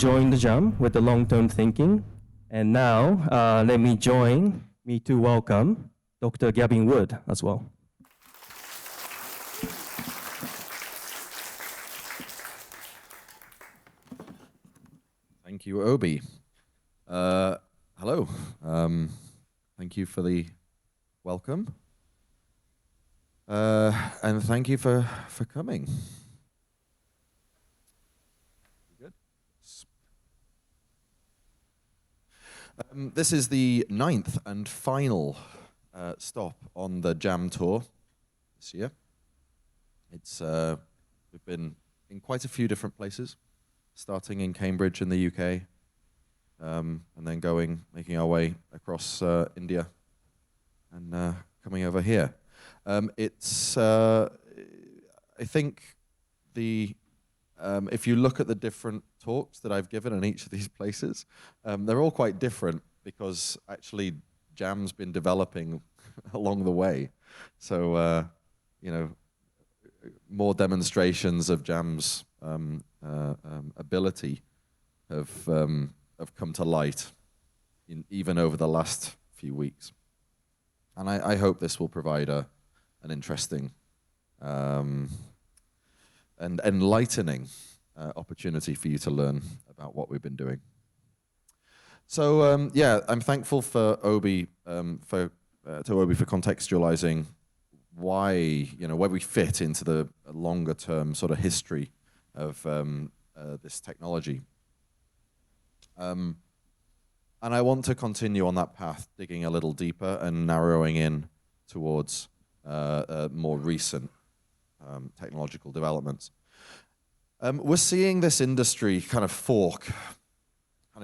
join the jam with the long-term thinking. And now, let me to welcome Dr. Gavin Wood as well. Thank you, Obi. Hello. Thank you for the welcome. And thank you for coming. Good. This is the 9th and final stop on the Jam tour this year. We've been in quite a few different places, starting in Cambridge in the UK, and then making our way across India and coming over here. I think if you look at the different talks that I've given in each of these places, they're all quite different because actually Jam's been developing along the way. So, more demonstrations of Jam's ability have come to light even over the last few weeks. And I hope this will provide an interesting and enlightening opportunity for you to learn about what we've been doing. So yeah, I'm thankful for Obi for contextualizing where we fit into the longer term sort of history of this technology. And I want to continue on that path, digging a little deeper and narrowing in towards more recent technological developments. We're seeing this industry kind of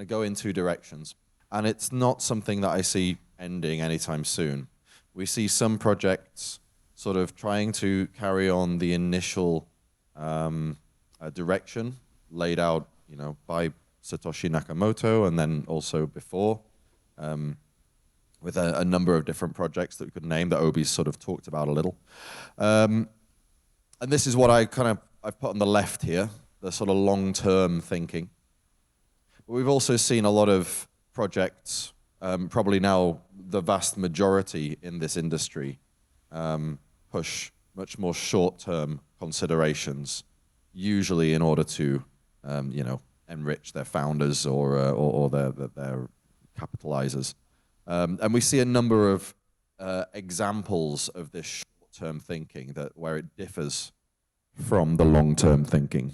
go in two directions, and it's not something that I see ending anytime soon. We see some projects sort of trying to carry on the initial direction laid out, by Satoshi Nakamoto, and then also before, with a number of different projects that we could name that Obi's sort of talked about a little. And this is what I've put on the left here, the sort of long-term thinking. But we've also seen a lot of projects, probably now the vast majority in this industry, push much more short-term considerations, usually in order to, enrich their founders or their capitalizers. And we see a number of examples of this short-term thinking where it differs from the long-term thinking.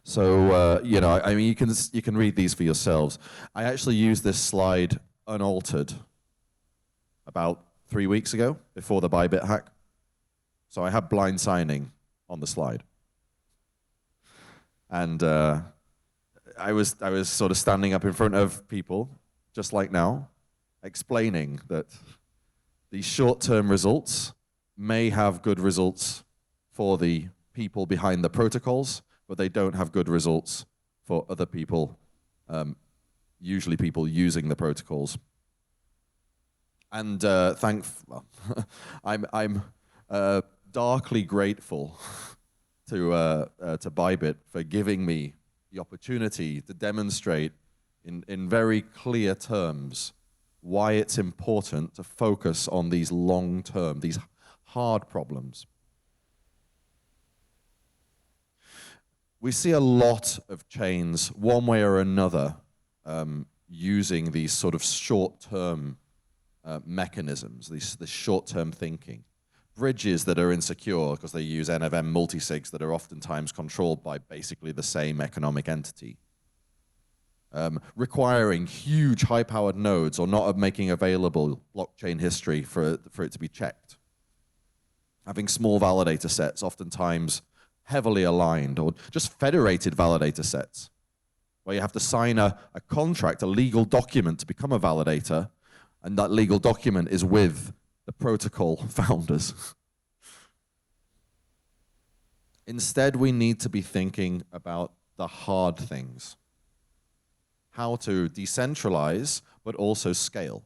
So, I mean, you can read these for yourselves. I actually used this slide unaltered about 3 weeks ago before the Bybit hack. So I have blind signing on the slide. And I was sort of standing up in front of people, just like now, explaining that these short-term results may have good results for the people behind the protocols, but they don't have good results for other people, usually people using the protocols. And I'm darkly grateful to Bybit for giving me the opportunity to demonstrate in very clear terms why it's important to focus on these long-term, these hard problems. We see a lot of chains, one way or another, using these sort of short-term mechanisms, this short-term thinking. Bridges that are insecure because they use N of M multisigs that are oftentimes controlled by basically the same economic entity. Requiring huge high-powered nodes or not making available blockchain history for it to be checked. Having small validator sets, oftentimes heavily aligned, or just federated validator sets, where you have to sign a contract, a legal document to become a validator, and that legal document is with the protocol founders. Instead, we need to be thinking about the hard things. How to decentralize, but also scale.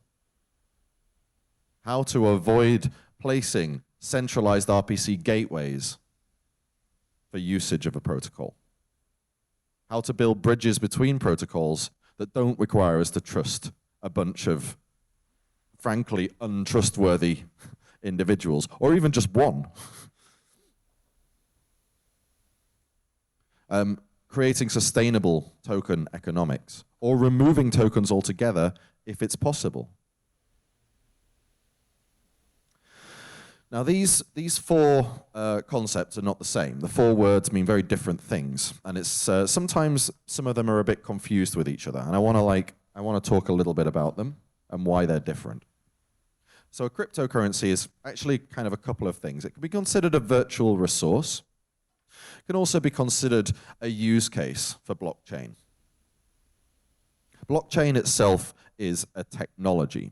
How to avoid placing centralized RPC gateways for usage of a protocol. how to build bridges between protocols that don't require us to trust a bunch of, frankly, untrustworthy individuals, or even just one. Creating sustainable token economics, or removing tokens altogether if it's possible. Now, these four concepts are not the same. The four words mean very different things, and it's sometimes some of them are a bit confused with each other. And I want to talk a little bit about them and why they're different. So, a cryptocurrency is actually kind of a couple of things. It can be considered a virtual resource. It can also be considered a use case for blockchain. Blockchain itself is a technology.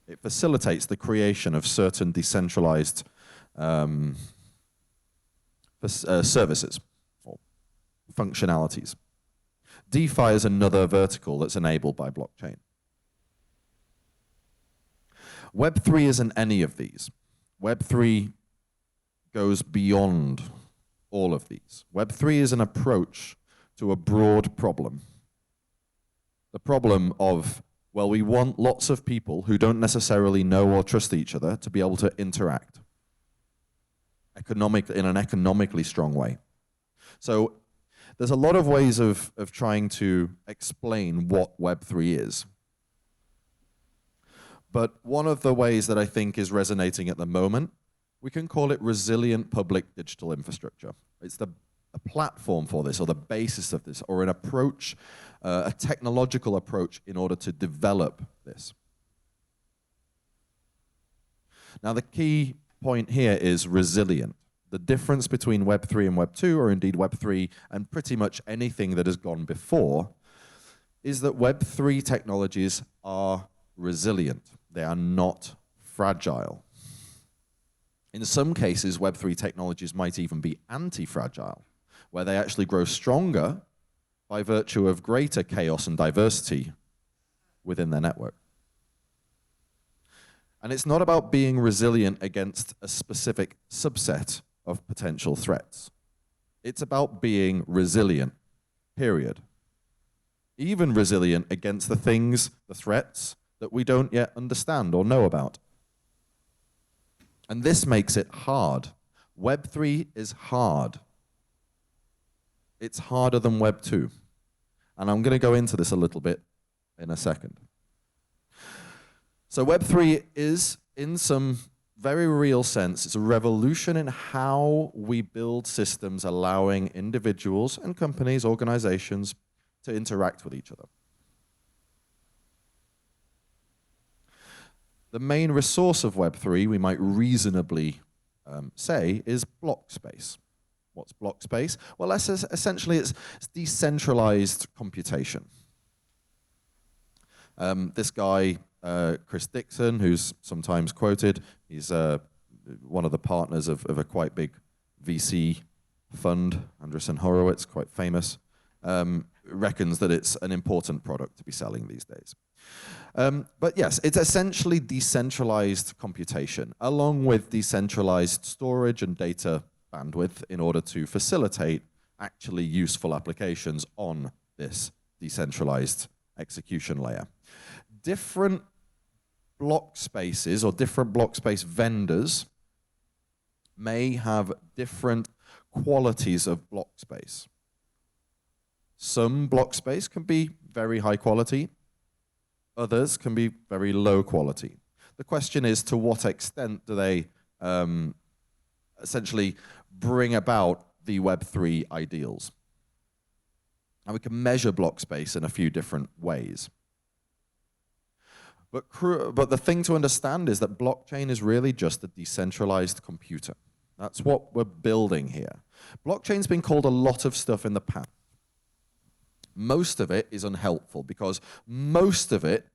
It facilitates the creation of certain decentralized services or functionalities. DeFi is another vertical that's enabled by blockchain. Web3 isn't any of these. Web3 goes beyond all of these. Web3 is an approach to a broad problem. The problem of, well, we want lots of people who don't necessarily know or trust each other to be able to interact in an economically strong way. So there's a lot of ways of trying to explain what Web3 is. But one of the ways that I think is resonating at the moment, we can call it resilient public digital infrastructure. It's a platform for this, or the basis of this, or an approach, a technological approach in order to develop this. Now, the key point here is resilient. The difference between Web3 and Web2, or indeed Web3 and pretty much anything that has gone before, is that Web3 technologies are resilient. They are not fragile. In some cases, Web3 technologies might even be anti-fragile, where they actually grow stronger by virtue of greater chaos and diversity within their network. And it's not about being resilient against a specific subset of potential threats. It's about being resilient, period. Even resilient against the things, the threats, that we don't yet understand or know about. And this makes it hard. Web3 is hard. It's harder than Web2. And I'm going to go into this a little bit in a second. So Web3 is, in some very real sense, it's a revolution in how we build systems allowing individuals and companies, organizations, to interact with each other. The main resource of Web3, we might reasonably say, is block space. What's block space? Well, essentially it's decentralized computation. This guy, Chris Dixon, who's sometimes quoted, he's one of the partners of a quite big VC fund, Andreessen Horowitz, quite famous, reckons that it's an important product to be selling these days. But yes, it's essentially decentralized computation, along with decentralized storage and data bandwidth in order to facilitate actually useful applications on this decentralized execution layer. Different block spaces or different block space vendors may have different qualities of block space. Some block space can be very high quality. Others can be very low quality. The question is, to what extent do they essentially bring about the Web3 ideals? And we can measure block space in a few different ways. But the thing to understand is that blockchain is really just a decentralized computer. That's what we're building here. Blockchain's been called a lot of stuff in the past. Most of it is unhelpful because most of it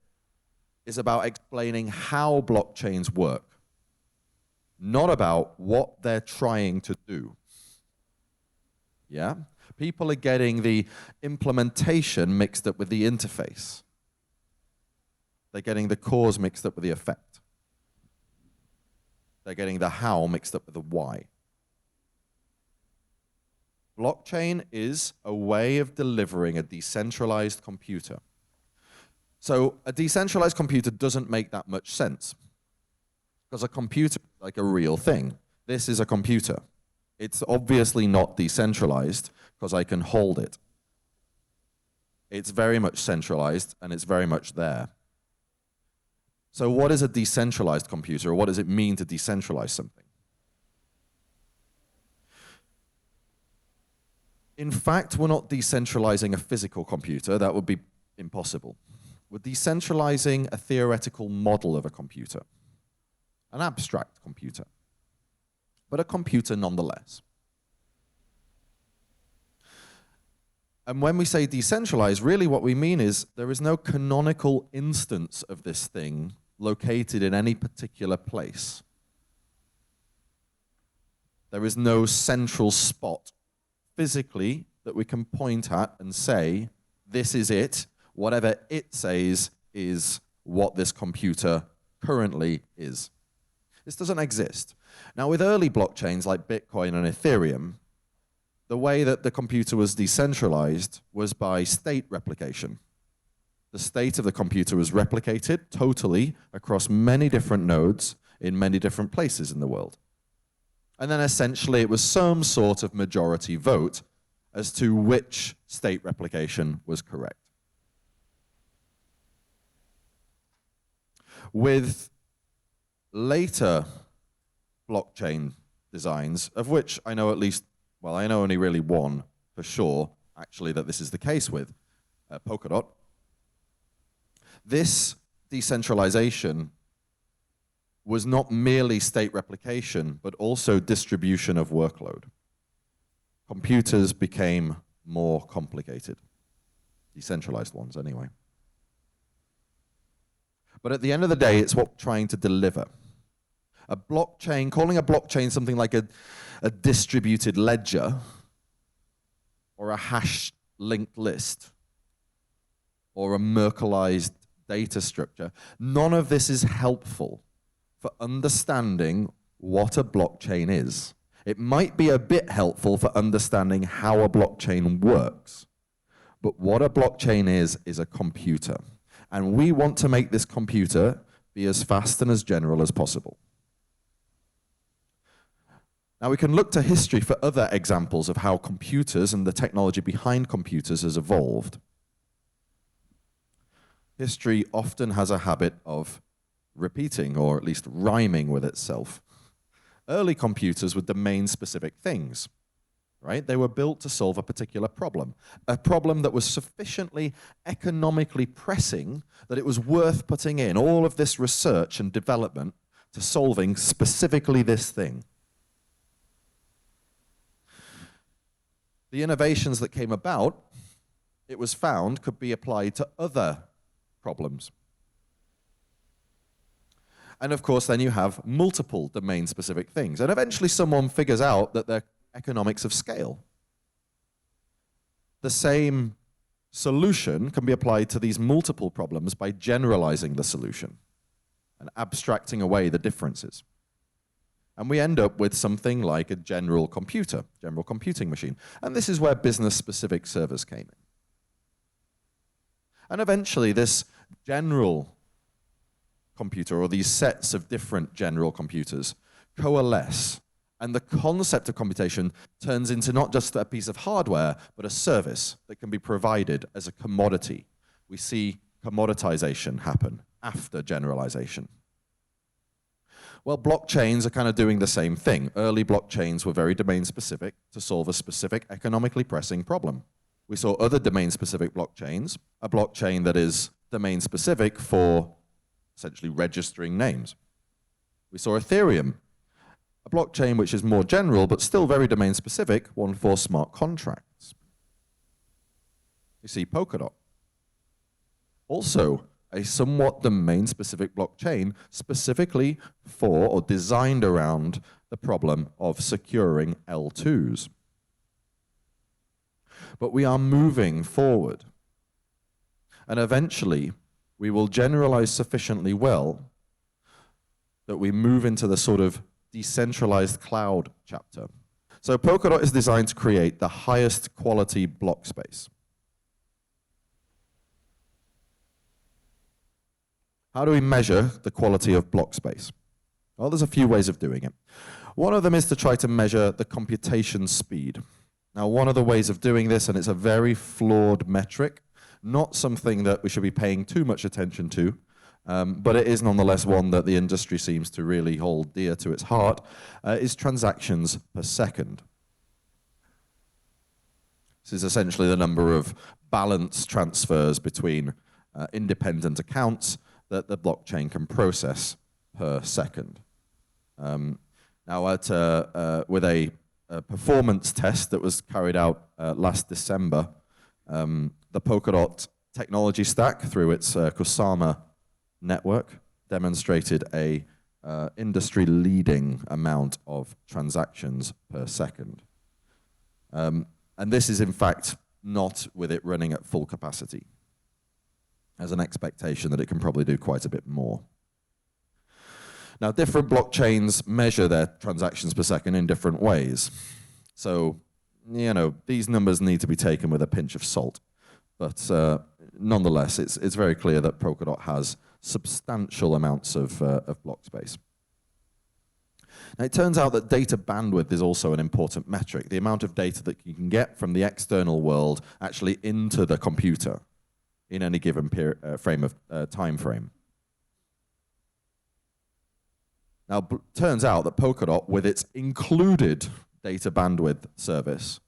is about explaining how blockchains work, not about what they're trying to do. Yeah? People are getting the implementation mixed up with the interface. They're getting the cause mixed up with the effect. They're getting the how mixed up with the why. Blockchain is a way of delivering a decentralized computer. So a decentralized computer doesn't make that much sense, because a computer is like a real thing. This is a computer. It's obviously not decentralized because I can hold it. It's very much centralized, and it's very much there. So what is a decentralized computer, or what does it mean to decentralize something? In fact, we're not decentralizing a physical computer. That would be impossible. We're decentralizing a theoretical model of a computer, an abstract computer, but a computer nonetheless. And when we say decentralized, really what we mean is there is no canonical instance of this thing located in any particular place. There is no central spot physically that we can point at and say, this is it. Whatever it says is what this computer currently is. This doesn't exist. Now, with early blockchains like Bitcoin and Ethereum, the way that the computer was decentralized was by state replication. The state of the computer was replicated totally across many different nodes in many different places in the world. And then essentially it was some sort of majority vote as to which state replication was correct. With later blockchain designs, of which I know at least, well, I know only really one for sure, actually, that this is the case with, Polkadot. This decentralization was not merely state replication, but also distribution of workload. Computers became more complicated, decentralized ones anyway. But at the end of the day, it's what we're trying to deliver. A blockchain, calling a blockchain something like a distributed ledger or a hash-linked list or a Merkleized data structure, none of this is helpful for understanding what a blockchain is. It might be a bit helpful for understanding how a blockchain works, but what a blockchain is a computer. And we want to make this computer be as fast and as general as possible. Now we can look to history for other examples of how computers and the technology behind computers has evolved. History often has a habit of repeating, or at least rhyming with itself. Early computers were domain-specific things, right? They were built to solve a particular problem, a problem that was sufficiently economically pressing that it was worth putting in all of this research and development to solving specifically this thing. The innovations that came about, it was found, could be applied to other problems. And of course, then you have multiple domain-specific things. And eventually someone figures out that they're economics of scale. The same solution can be applied to these multiple problems by generalizing the solution and abstracting away the differences. And we end up with something like a general computer, general computing machine. And this is where business-specific servers came in. And eventually this general computer, or these sets of different general computers, coalesce. And the concept of computation turns into not just a piece of hardware, but a service that can be provided as a commodity. We see commoditization happen after generalization. Well, blockchains are kind of doing the same thing. Early blockchains were very domain-specific to solve a specific economically pressing problem. We saw other domain-specific blockchains, a blockchain that is domain-specific for essentially registering names. We saw Ethereum, a blockchain which is more general, but still very domain-specific, one for smart contracts. We see Polkadot, also a somewhat domain-specific blockchain specifically for or designed around the problem of securing L2s. But we are moving forward. And eventually, we will generalize sufficiently well that we move into the sort of decentralized cloud chapter. So Polkadot is designed to create the highest quality block space. How do we measure the quality of block space? Well, there's a few ways of doing it. One of them is to try to measure the computation speed. Now, one of the ways of doing this, and it's a very flawed metric, not something that we should be paying too much attention to, but it is nonetheless one that the industry seems to really hold dear to its heart, is transactions per second. This is essentially the number of balance transfers between independent accounts that the blockchain can process per second. Now, with a performance test that was carried out last December, the Polkadot technology stack, through its Kusama network, demonstrated a industry-leading amount of transactions per second. And this is, in fact, not with it running at full capacity. There's an expectation that it can probably do quite a bit more. Now, different blockchains measure their transactions per second in different ways. So, you know, these numbers need to be taken with a pinch of salt. But nonetheless, it's very clear that Polkadot has substantial amounts of block space. Now, it turns out that data bandwidth is also an important metric, the amount of data that you can get from the external world actually into the computer in any given time frame. Now, turns out that Polkadot, with its included data bandwidth service,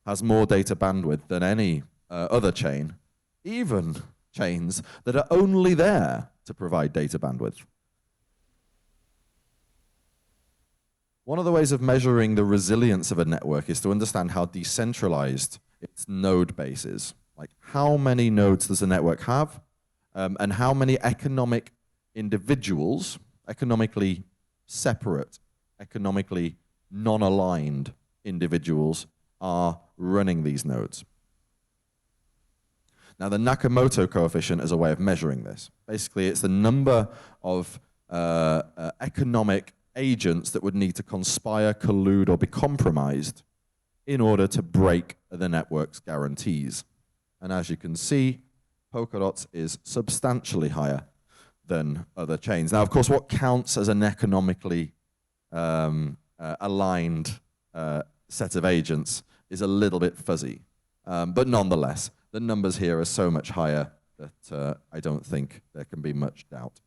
has more data bandwidth than any other chain, even chains that are only there to provide data bandwidth. One of the ways of measuring the resilience of a network is to understand how decentralized its node base is. Like, how many nodes does a network have, and how many economic individuals, economically separate, economically non-aligned individuals are running these nodes. Now, the Nakamoto coefficient is a way of measuring this. Basically, it's the number of economic agents that would need to conspire, collude, or be compromised in order to break the network's guarantees. And as you can see, Polkadot's is substantially higher than other chains. Now, of course, what counts as an economically aligned set of agents is a little bit fuzzy. But nonetheless, the numbers here are so much higher that I don't think there can be much doubt.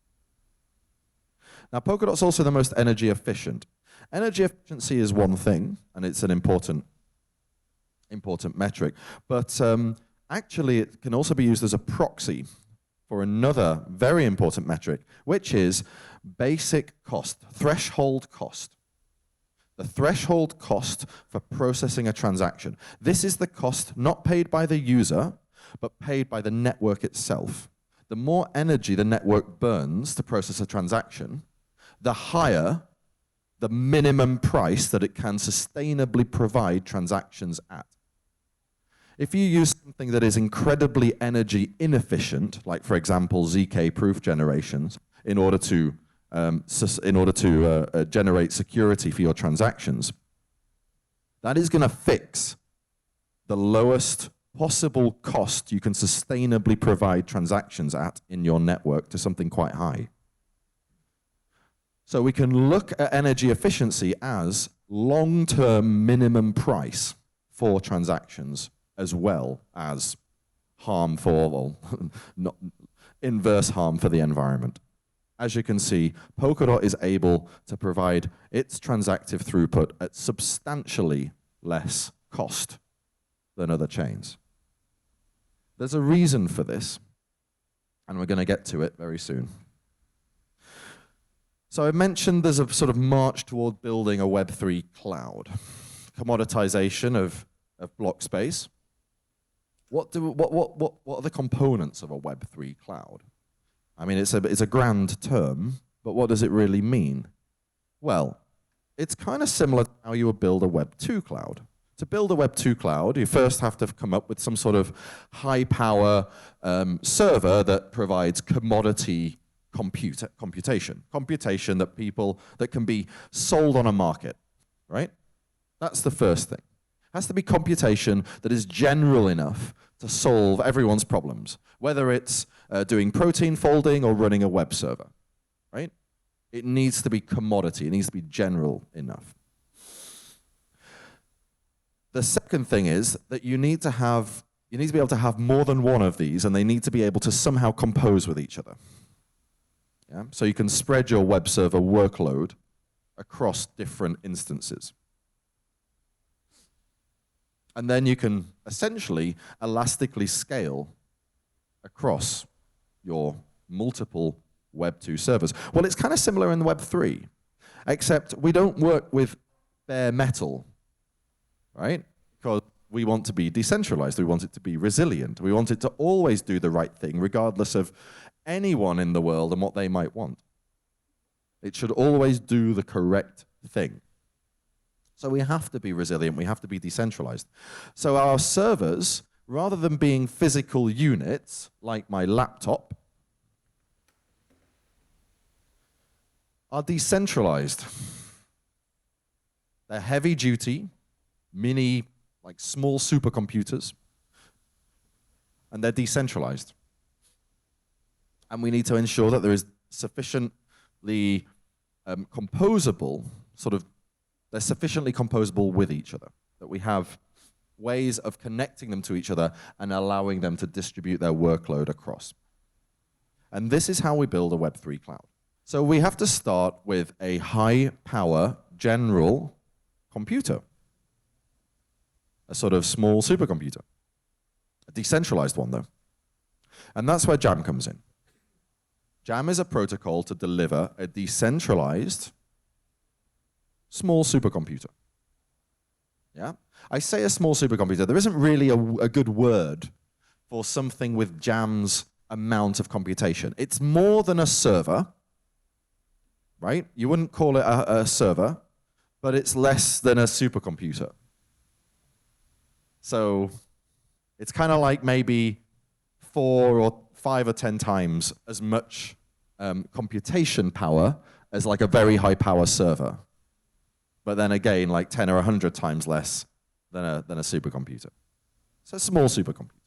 Now, Polkadot's also the most energy efficient. Energy efficiency is one thing, and it's an important metric, but actually it can also be used as a proxy for another very important metric, which is basic cost, threshold cost. The threshold cost for processing a transaction. This is the cost not paid by the user, but paid by the network itself. The more energy the network burns to process a transaction, the higher the minimum price that it can sustainably provide transactions at. If you use something that is incredibly energy inefficient, like, for example, ZK proof generations, in order to generate security for your transactions, that is going to fix the lowest possible cost you can sustainably provide transactions at in your network to something quite high. So we can look at energy efficiency as long-term minimum price for transactions, as well as harmful, well, not inverse harm for the environment. As you can see, Polkadot is able to provide its transactive throughput at substantially less cost than other chains. There's a reason for this, and we're going to get to it very soon. So I mentioned there's a sort of march toward building a Web3 cloud. Commoditization of block space. What are the components of a Web3 cloud? I mean, it's a grand term, but what does it really mean? Well, it's kind of similar to how you would build a Web2 cloud. To build a Web2 cloud, you first have to come up with some sort of high-power server that provides commodity computation that can be sold on a market, right? That's the first thing. It has to be computation that is general enough to solve everyone's problems, whether it's doing protein folding or running a web server, right? It needs to be commodity. It needs to be general enough. The second thing is that you need to be able to have more than one of these, and they need to be able to somehow compose with each other. Yeah? So you can spread your web server workload across different instances. And then you can essentially elastically scale across your multiple Web 2 servers. Well, it's kind of similar in Web 3, except we don't work with bare metal, right? Because we want to be decentralized. We want it to be resilient. We want it to always do the right thing, regardless of anyone in the world and what they might want. It should always do the correct thing. So we have to be resilient. We have to be decentralized. So our servers, rather than being physical units, like my laptop, are decentralized. They're heavy-duty, mini, like small supercomputers, and they're decentralized. And we need to ensure that there is sufficiently composable, they're sufficiently composable with each other, that we have ways of connecting them to each other and allowing them to distribute their workload across. And this is how we build a Web3 cloud. So we have to start with a high-power general computer, a sort of small supercomputer, a decentralized one, though. And that's where JAM comes in. JAM is a protocol to deliver a decentralized small supercomputer. Yeah? I say a small supercomputer. There isn't really a good word for something with JAM's amount of computation. It's more than a server, right? You wouldn't call it a server, but it's less than a supercomputer. So it's kind of like maybe 4 or 5 or 10 times as much computation power as like a very high power server. But then again, like 10 or 100 times less than a supercomputer. So a small supercomputer.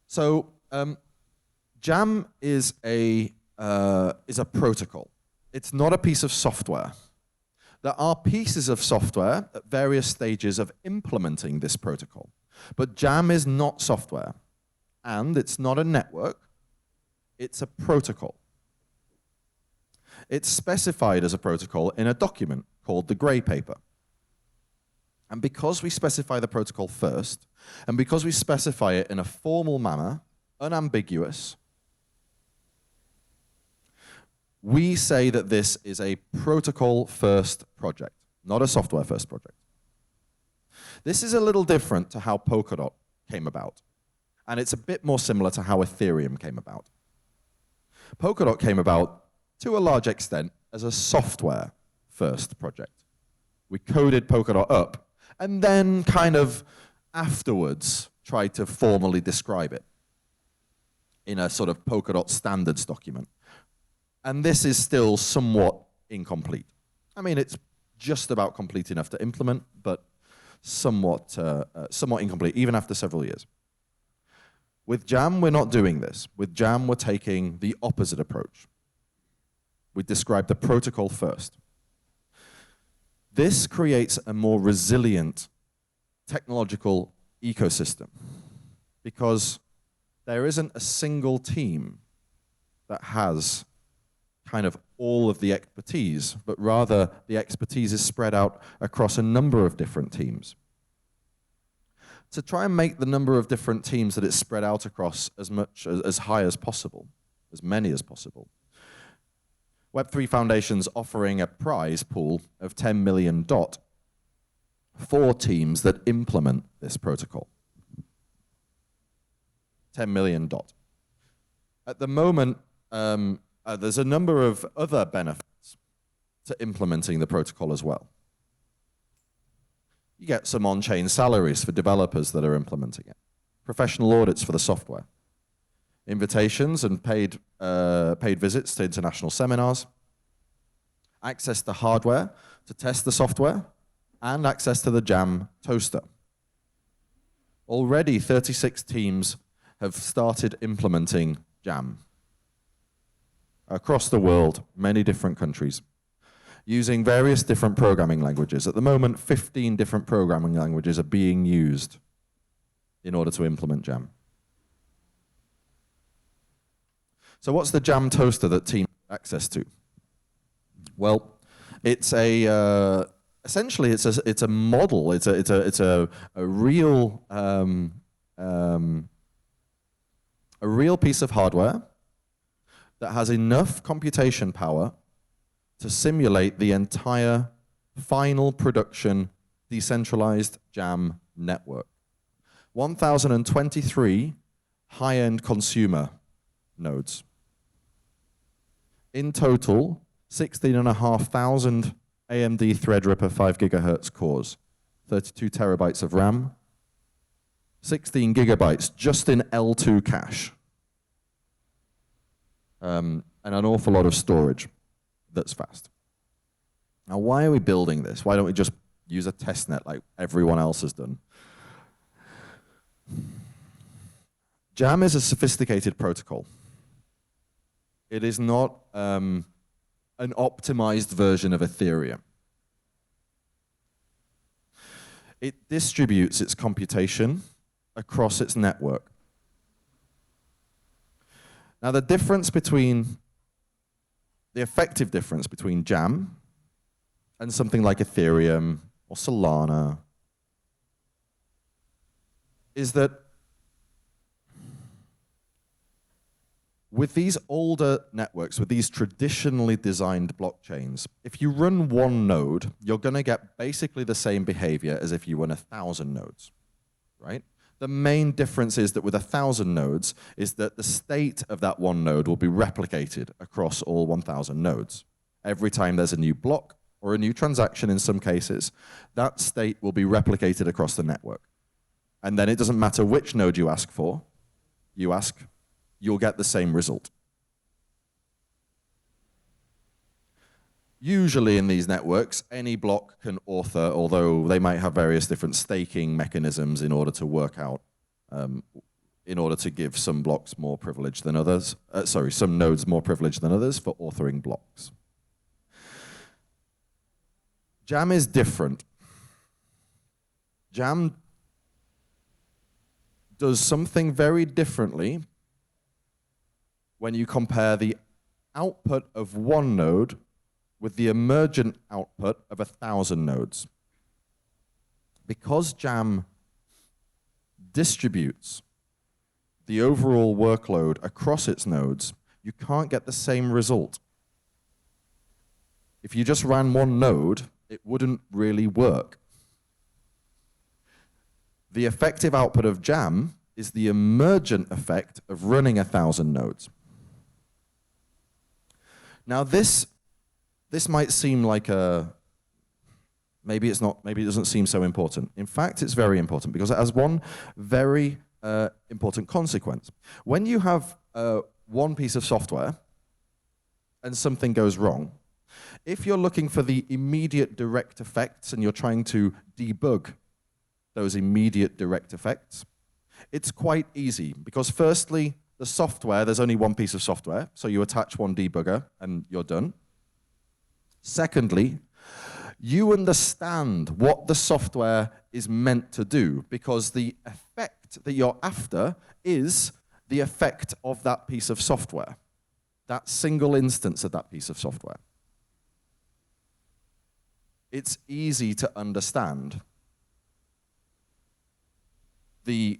So JAM is a protocol. It's not a piece of software. There are pieces of software at various stages of implementing this protocol. But JAM is not software, and it's not a network. It's a protocol. It's specified as a protocol in a document called the Gray Paper. And because we specify the protocol first, and because we specify it in a formal manner, unambiguous, we say that this is a protocol-first project, not a software-first project. This is a little different to how Polkadot came about, and it's a bit more similar to how Ethereum came about. Polkadot came about, to a large extent, as a software-first project. We coded Polkadot up, and then kind of afterwards tried to formally describe it in a sort of Polkadot standards document. And this is still somewhat incomplete. I mean, it's just about complete enough to implement, but somewhat incomplete, even after several years. With JAM, we're not doing this. With JAM, we're taking the opposite approach. We describe the protocol first. This creates a more resilient technological ecosystem because there isn't a single team that has kind of all of the expertise, but rather the expertise is spread out across a number of different teams. To try and make the number of different teams that it's spread out across as high as possible, as many as possible, Web3 Foundation's offering a prize pool of 10 million DOT for teams that implement this protocol. 10 million DOT. At the moment, there's a number of other benefits to implementing the protocol as well. You get some on-chain salaries for developers that are implementing it, professional audits for the software, invitations and paid visits to international seminars, access to hardware to test the software, and access to the JAM toaster. Already 36 teams have started implementing JAM across the world, many different countries, using various different programming languages. At the moment, 15 different programming languages are being used in order to implement JAM. So what's the JAM toaster that teams have access to? Well, it's a essentially it's a model. It's a real piece of hardware that has enough computation power to simulate the entire final production decentralized JAM network. 1,023 high-end consumer nodes. In total, 16,500 AMD Threadripper 5 gigahertz cores, 32 terabytes of RAM, 16 gigabytes just in L2 cache, and an awful lot of storage that's fast. Now, why are we building this? Why don't we just use a testnet like everyone else has done? JAM is a sophisticated protocol. It is not an optimized version of Ethereum. It distributes its computation across its network. Now, the effective difference between JAM and something like Ethereum or Solana is that with these older networks, with these traditionally designed blockchains, if you run one node, you're going to get basically the same behavior as if you run 1,000 nodes, right? The main difference is that with 1,000 nodes is that the state of that one node will be replicated across all 1,000 nodes. Every time there's a new block or a new transaction in some cases, that state will be replicated across the network. And then it doesn't matter which node you ask for, you'll get the same result. Usually in these networks, any block can author, although they might have various different staking mechanisms in order to work out, in order to give some blocks more privilege than others, some nodes more privilege than others for authoring blocks. JAM is different. JAM does something very differently when you compare the output of one node with the emergent output of 1,000 nodes. Because JAM distributes the overall workload across its nodes, you can't get the same result. If you just ran one node, it wouldn't really work. The effective output of JAM is the emergent effect of running 1,000 nodes. Now this might seem like maybe it doesn't seem so important. In fact, it's very important because it has one very important consequence. When you have one piece of software and something goes wrong, if you're looking for the immediate direct effects and you're trying to debug those immediate direct effects, it's quite easy because firstly, the software, there's only one piece of software, so you attach one debugger and you're done. Secondly, you understand what the software is meant to do because the effect that you're after is the effect of that piece of software, that single instance of that piece of software. It's easy to understand the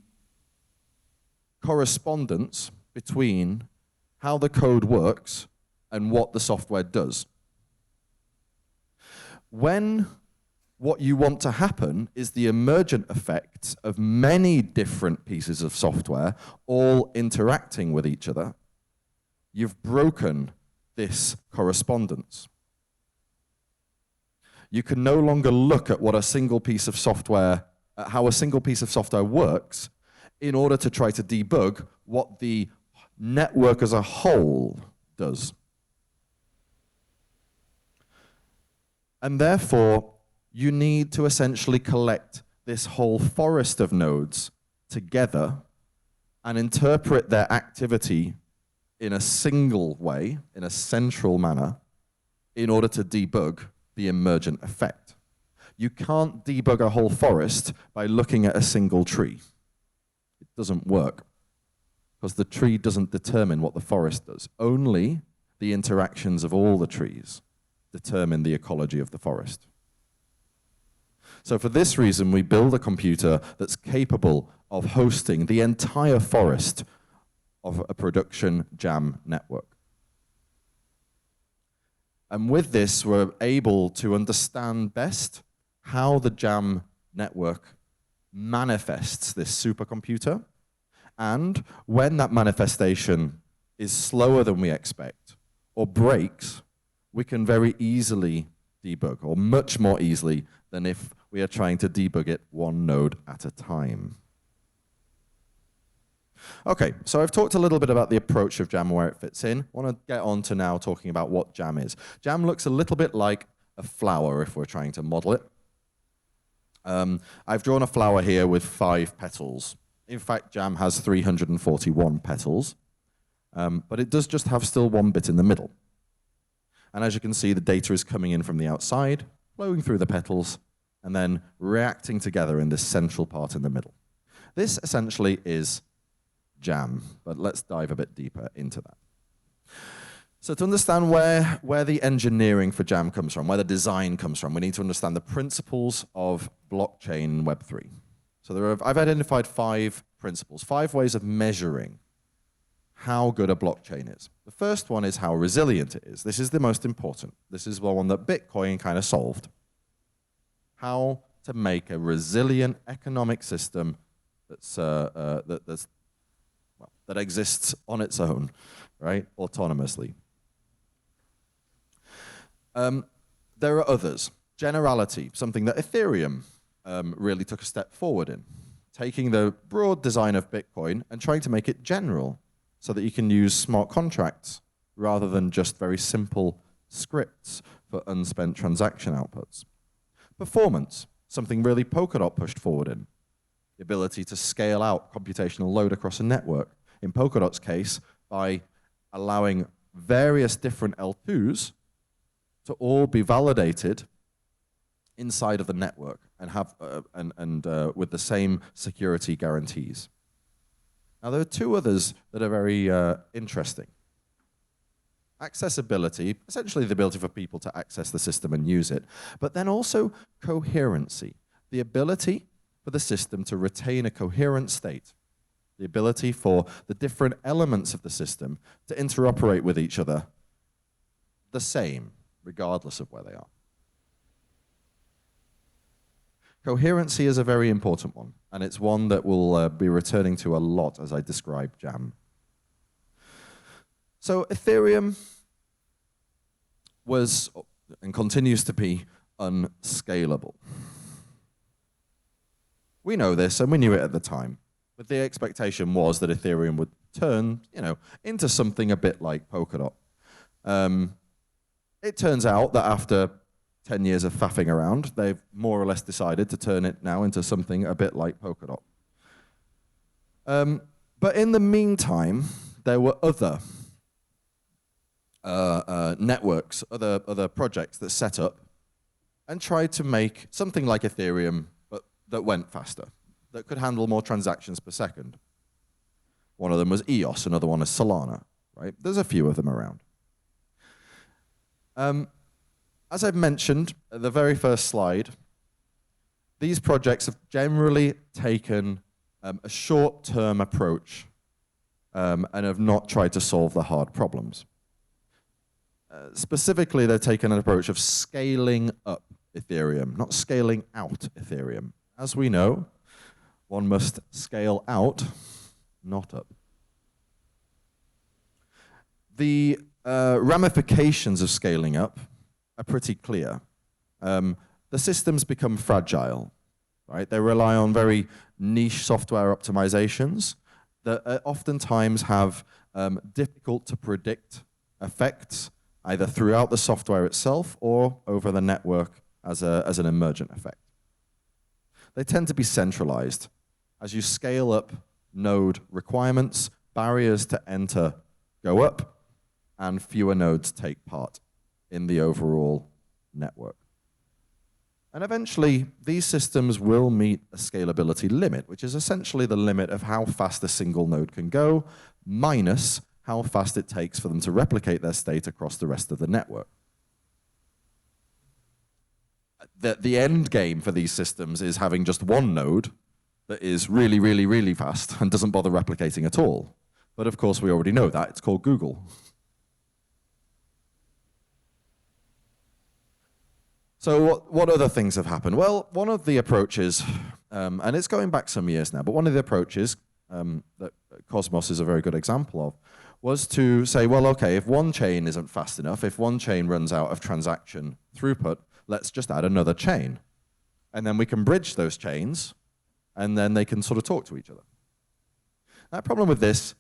correspondence between how the code works and what the software does. When what you want to happen is the emergent effects of many different pieces of software all interacting with each other, you've broken this correspondence. You can no longer look at what a single piece of software, how a single piece of software works in order to try to debug what the network as a whole does. And therefore, you need to essentially collect this whole forest of nodes together and interpret their activity in a single way, in a central manner, in order to debug the emergent effect. You can't debug a whole forest by looking at a single tree. It doesn't work, because the tree doesn't determine what the forest does. Only the interactions of all the trees determine the ecology of the forest. So for this reason, we build a computer that's capable of hosting the entire forest of a production JAM network. And with this, we're able to understand best how the JAM network manifests this supercomputer, and when that manifestation is slower than we expect or breaks, we can very easily debug, or much more easily than if we are trying to debug it one node at a time. Okay, so I've talked a little bit about the approach of JAM and where it fits in. I want to get on to now talking about what JAM is. JAM looks a little bit like a flower if we're trying to model it. I've drawn a flower here with 5 petals. In fact, JAM has 341 petals, but it does just have still one bit in the middle. And as you can see, the data is coming in from the outside, flowing through the petals, and then reacting together in this central part in the middle. This essentially is JAM, but let's dive a bit deeper into that. So to understand where the engineering for JAM comes from, where the design comes from, we need to understand the principles of blockchain Web3. So I've identified 5 principles, 5 ways of measuring how good a blockchain is. The first one is how resilient it is. This is the most important. This is the one that Bitcoin kind of solved. How to make a resilient economic system that exists on its own, right, autonomously. There are others. Generality, something that Ethereum really took a step forward in, taking the broad design of Bitcoin and trying to make it general so that you can use smart contracts rather than just very simple scripts for unspent transaction outputs. Performance, something really Polkadot pushed forward in, the ability to scale out computational load across a network. In Polkadot's case, by allowing various different L2s to all be validated inside of the network and have with the same security guarantees. Now, there are 2 others that are very interesting. Accessibility, essentially the ability for people to access the system and use it, but then also coherency, the ability for the system to retain a coherent state, the ability for the different elements of the system to interoperate with each other the same, regardless of where they are. Coherency is a very important one, and it's one that we'll be returning to a lot as I describe JAM. So Ethereum was, and continues to be, unscalable. We know this, and we knew it at the time, but the expectation was that Ethereum would turn, into something a bit like Polkadot. It turns out that after 10 years of faffing around, they've more or less decided to turn it now into something a bit like Polkadot. But in the meantime, there were other networks, other projects that set up and tried to make something like Ethereum, but that went faster, that could handle more transactions per second. One of them was EOS, another one is Solana, right? There's a few of them around. As I've mentioned at the very first slide, these projects have generally taken a short-term approach and have not tried to solve the hard problems. Specifically, they've taken an approach of scaling up Ethereum, not scaling out Ethereum. As we know, one must scale out, not up. The ramifications of scaling up are pretty clear. The systems become fragile, right? They rely on very niche software optimizations that oftentimes have difficult to predict effects either throughout the software itself or over the network as an emergent effect. They tend to be centralized. As you scale up node requirements, barriers to enter go up, and fewer nodes take part in the overall network. And eventually, these systems will meet a scalability limit, which is essentially the limit of how fast a single node can go, minus how fast it takes for them to replicate their state across the rest of the network. The end game for these systems is having just one node that is really, really, really fast and doesn't bother replicating at all. But of course, we already know that. It's called Google. So what other things have happened? Well, one of the approaches, and it's going back some years now, but one of the approaches that Cosmos is a very good example of, was to say, well, okay, if one chain isn't fast enough, if one chain runs out of transaction throughput, let's just add another chain. And then we can bridge those chains, and then they can sort of talk to each other. That problem with this,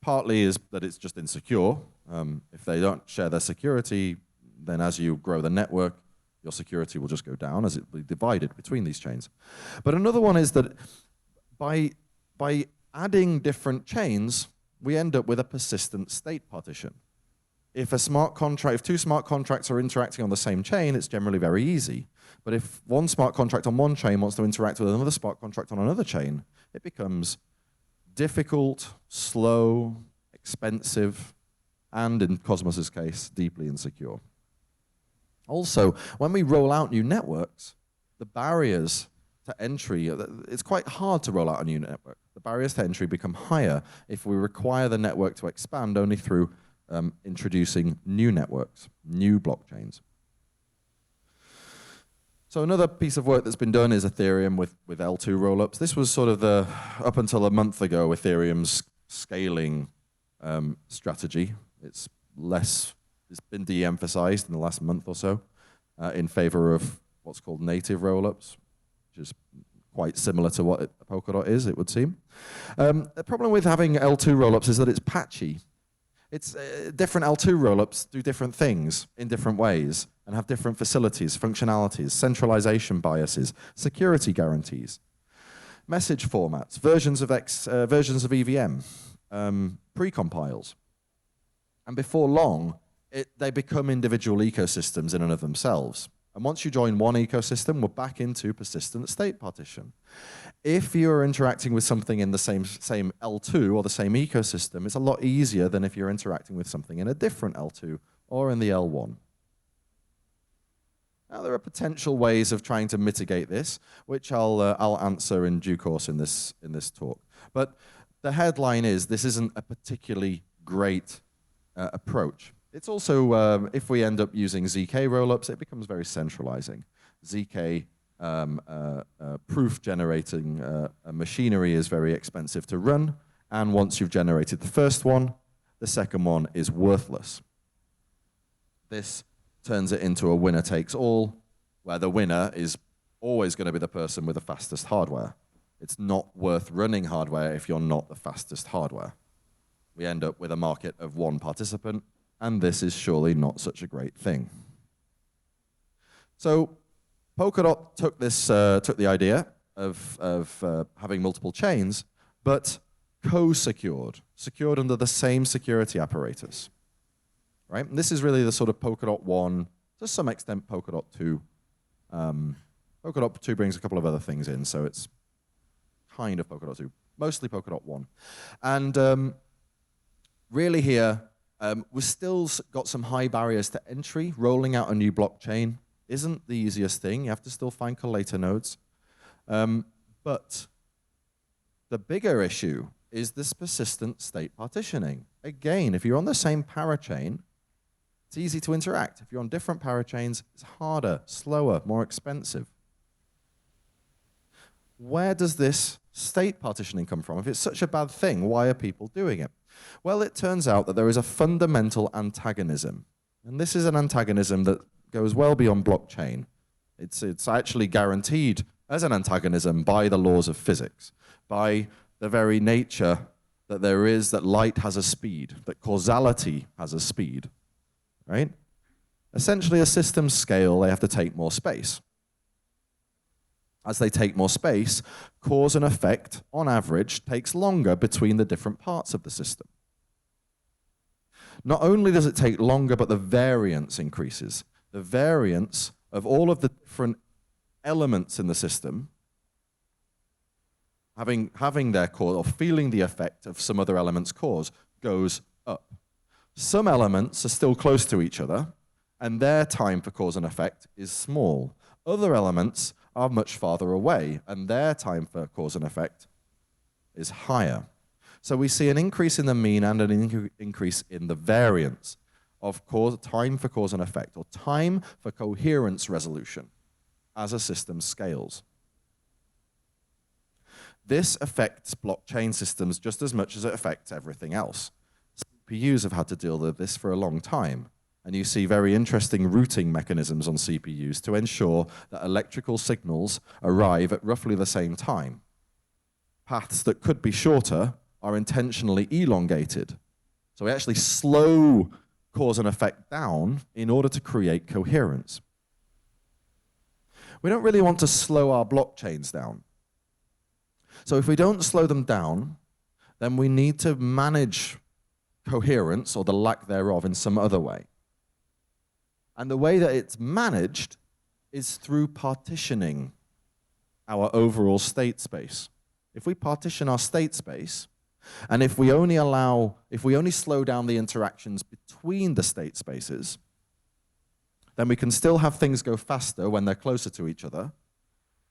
partly is that it's just insecure. If they don't share their security, then as you grow the network, your security will just go down as it will be divided between these chains. But another one is that by adding different chains, we end up with a persistent state partition. If two smart contracts are interacting on the same chain, it's generally very easy. But if one smart contract on one chain wants to interact with another smart contract on another chain, it becomes difficult, slow, expensive, and in Cosmos's case, deeply insecure. Also, when we roll out new networks, the barriers to entry, it's quite hard to roll out a new network. The barriers to entry become higher if we require the network to expand only through introducing new networks, new blockchains. So another piece of work that's been done is Ethereum with L2 rollups. This was sort of up until a month ago, Ethereum's scaling strategy. It's been de-emphasized in the last month or so in favor of what's called native rollups, which is quite similar to what Polkadot is, it would seem. The problem with having L2 rollups is that it's patchy. It's different L2 rollups do different things in different ways and have different facilities, functionalities, centralization biases, security guarantees, message formats, versions of EVM, precompiles. And before long, they become individual ecosystems in and of themselves. And once you join one ecosystem, we're back into persistent state partition. If you're interacting with something in the same L2 or the same ecosystem, it's a lot easier than if you're interacting with something in a different L2 or in the L1. Now, there are potential ways of trying to mitigate this, which I'll answer in due course in this talk. But the headline is, this isn't a particularly great approach. It's also, if we end up using ZK rollups, it becomes very centralizing. ZK proof generating machinery is very expensive to run, and once you've generated the first one, the second one is worthless. This turns it into a winner takes all, where the winner is always going to be the person with the fastest hardware. It's not worth running hardware if you're not the fastest hardware. We end up with a market of one participant, and this is surely not such a great thing. So Polkadot took the idea of having multiple chains, but co-secured, secured under the same security apparatus. Right? And this is really the sort of Polkadot 1, to some extent Polkadot 2. Polkadot 2 brings a couple of other things in, so it's kind of Polkadot 2, mostly Polkadot 1. And really here, we've still got some high barriers to entry. Rolling out a new blockchain isn't the easiest thing. You have to still find collator nodes. But the bigger issue is this persistent state partitioning. Again, if you're on the same parachain, it's easy to interact. If you're on different parachains, it's harder, slower, more expensive. Where does this state partitioning come from? If it's such a bad thing, why are people doing it? Well, it turns out that there is a fundamental antagonism. And this is an antagonism that goes well beyond blockchain. It's actually guaranteed as an antagonism by the laws of physics, by the very nature that there is that light has a speed, that causality has a speed. right? Essentially, as systems scale, they have to take more space. As they take more space, cause and effect, on average, takes longer between the different parts of the system. Not only does it take longer, but the variance increases. The variance of all of the different elements in the system having their cause or feeling the effect of some other element's cause goes up. Some elements are still close to each other, and their time for cause and effect is small. Other elements are much farther away, and their time for cause and effect is higher. So we see an increase in the mean and an increase in the variance of time for cause and effect, or time for coherence resolution as a system scales. This affects blockchain systems just as much as it affects everything else. CPUs have had to deal with this for a long time, and you see very interesting routing mechanisms on CPUs to ensure that electrical signals arrive at roughly the same time. Paths that could be shorter are intentionally elongated. So we actually slow cause and effect down in order to create coherence. We don't really want to slow our blockchains down. So if we don't slow them down, then we need to manage coherence, or the lack thereof, in some other way. And the way that it's managed is through partitioning our overall state space. If we partition our state space, and if we only slow down the interactions between the state spaces, then we can still have things go faster when they're closer to each other,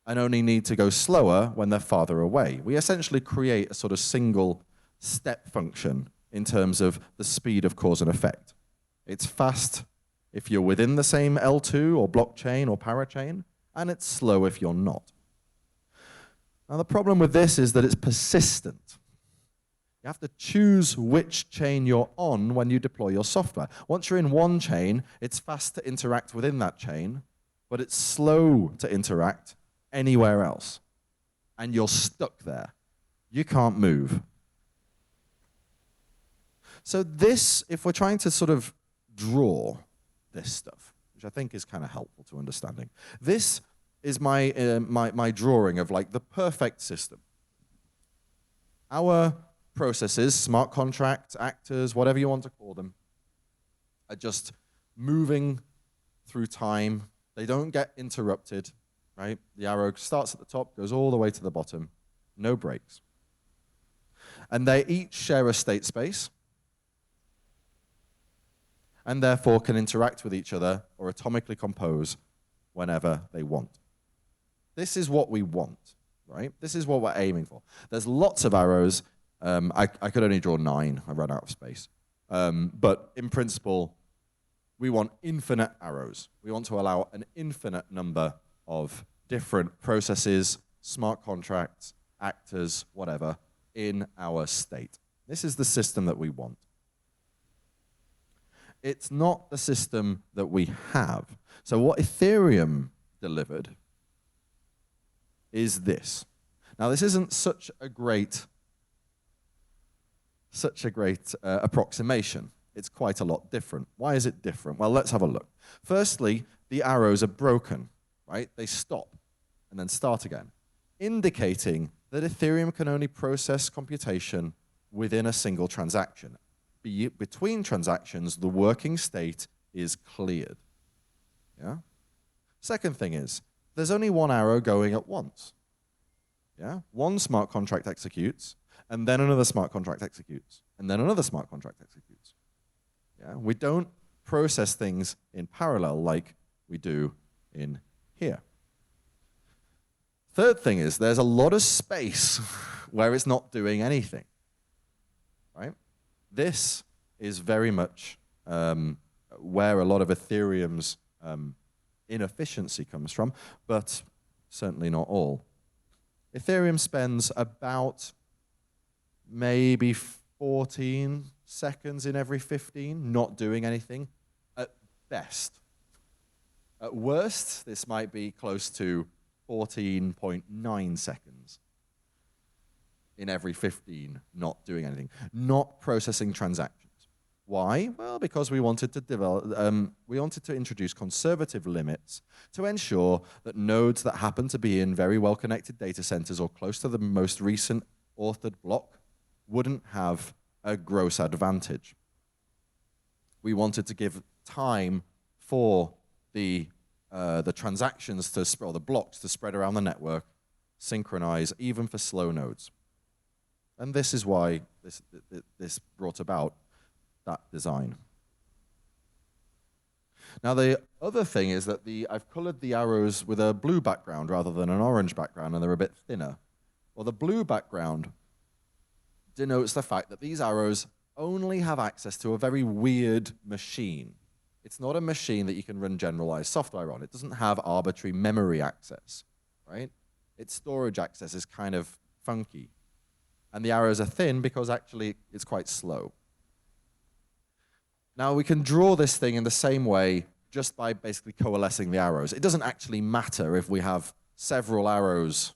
and only need to go slower when they're farther away. We essentially create a sort of single step function in terms of the speed of cause and effect. It's fast if you're within the same L2 or blockchain or parachain, and it's slow if you're not. Now the problem with this is that it's persistent. You have to choose which chain you're on when you deploy your software. Once you're in one chain, it's fast to interact within that chain, but it's slow to interact anywhere else. And you're stuck there. You can't move. So this, if we're trying to sort of draw this stuff, which I think is kind of helpful to understanding, this is my drawing of like the perfect system. Our processes, smart contracts, actors, whatever you want to call them, are just moving through time. They don't get interrupted, right? The arrow starts at the top, goes all the way to the bottom, no breaks. And they each share a state space, and therefore can interact with each other or atomically compose whenever they want. This is what we want, right? This is what we're aiming for. There's lots of arrows. I could only draw 9. I ran out of space. But in principle, we want infinite arrows. We want to allow an infinite number of different processes, smart contracts, actors, whatever, in our state. This is the system that we want. It's not the system that we have. So what Ethereum delivered is this. Now, this isn't such a great approximation. It's quite a lot different. Why is it different? Well, let's have a look. Firstly, the arrows are broken, right? They stop and then start again, indicating that Ethereum can only process computation within a single transaction. Between transactions, the working state is cleared. Yeah? Second thing is, there's only one arrow going at once. Yeah? One smart contract executes, and then another smart contract executes, and then another smart contract executes. Yeah? We don't process things in parallel like we do in here. Third thing is, there's a lot of space where it's not doing anything. Right? This is very much where a lot of Ethereum's inefficiency comes from, but certainly not all. Ethereum spends about maybe 14 seconds in every 15 not doing anything at best. At worst, this might be close to 14.9 seconds in every 15 not doing anything, not processing transactions. Why? Well, because we wanted to introduce conservative limits to ensure that nodes that happen to be in very well-connected data centers or close to the most recent authored block wouldn't have a gross advantage. We wanted to give time for the transactions to, or the blocks to spread around the network, synchronize, even for slow nodes. And this is why this brought about that design. Now the other thing is that I've colored the arrows with a blue background rather than an orange background, and they're a bit thinner. Well, the blue background denotes the fact that these arrows only have access to a very weird machine. It's not a machine that you can run generalized software on. It doesn't have arbitrary memory access, right? Its storage access is kind of funky. And the arrows are thin because actually it's quite slow. Now we can draw this thing in the same way just by basically coalescing the arrows. It doesn't actually matter if we have several arrows,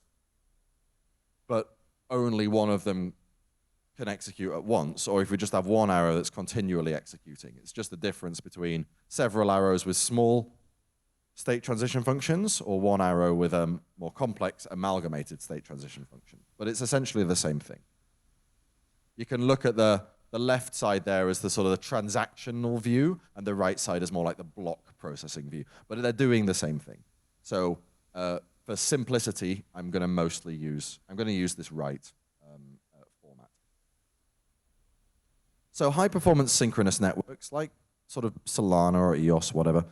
but only one of them can execute at once, or if we just have one arrow that's continually executing. It's just the difference between several arrows with small state transition functions or one arrow with a more complex amalgamated state transition function. But it's essentially the same thing. You can look at the left side there as the sort of the transactional view, and the right side is more like the block processing view. But they're doing the same thing. So for simplicity, I'm going to use this right format. So high performance synchronous networks like sort of Solana or EOS, whatever,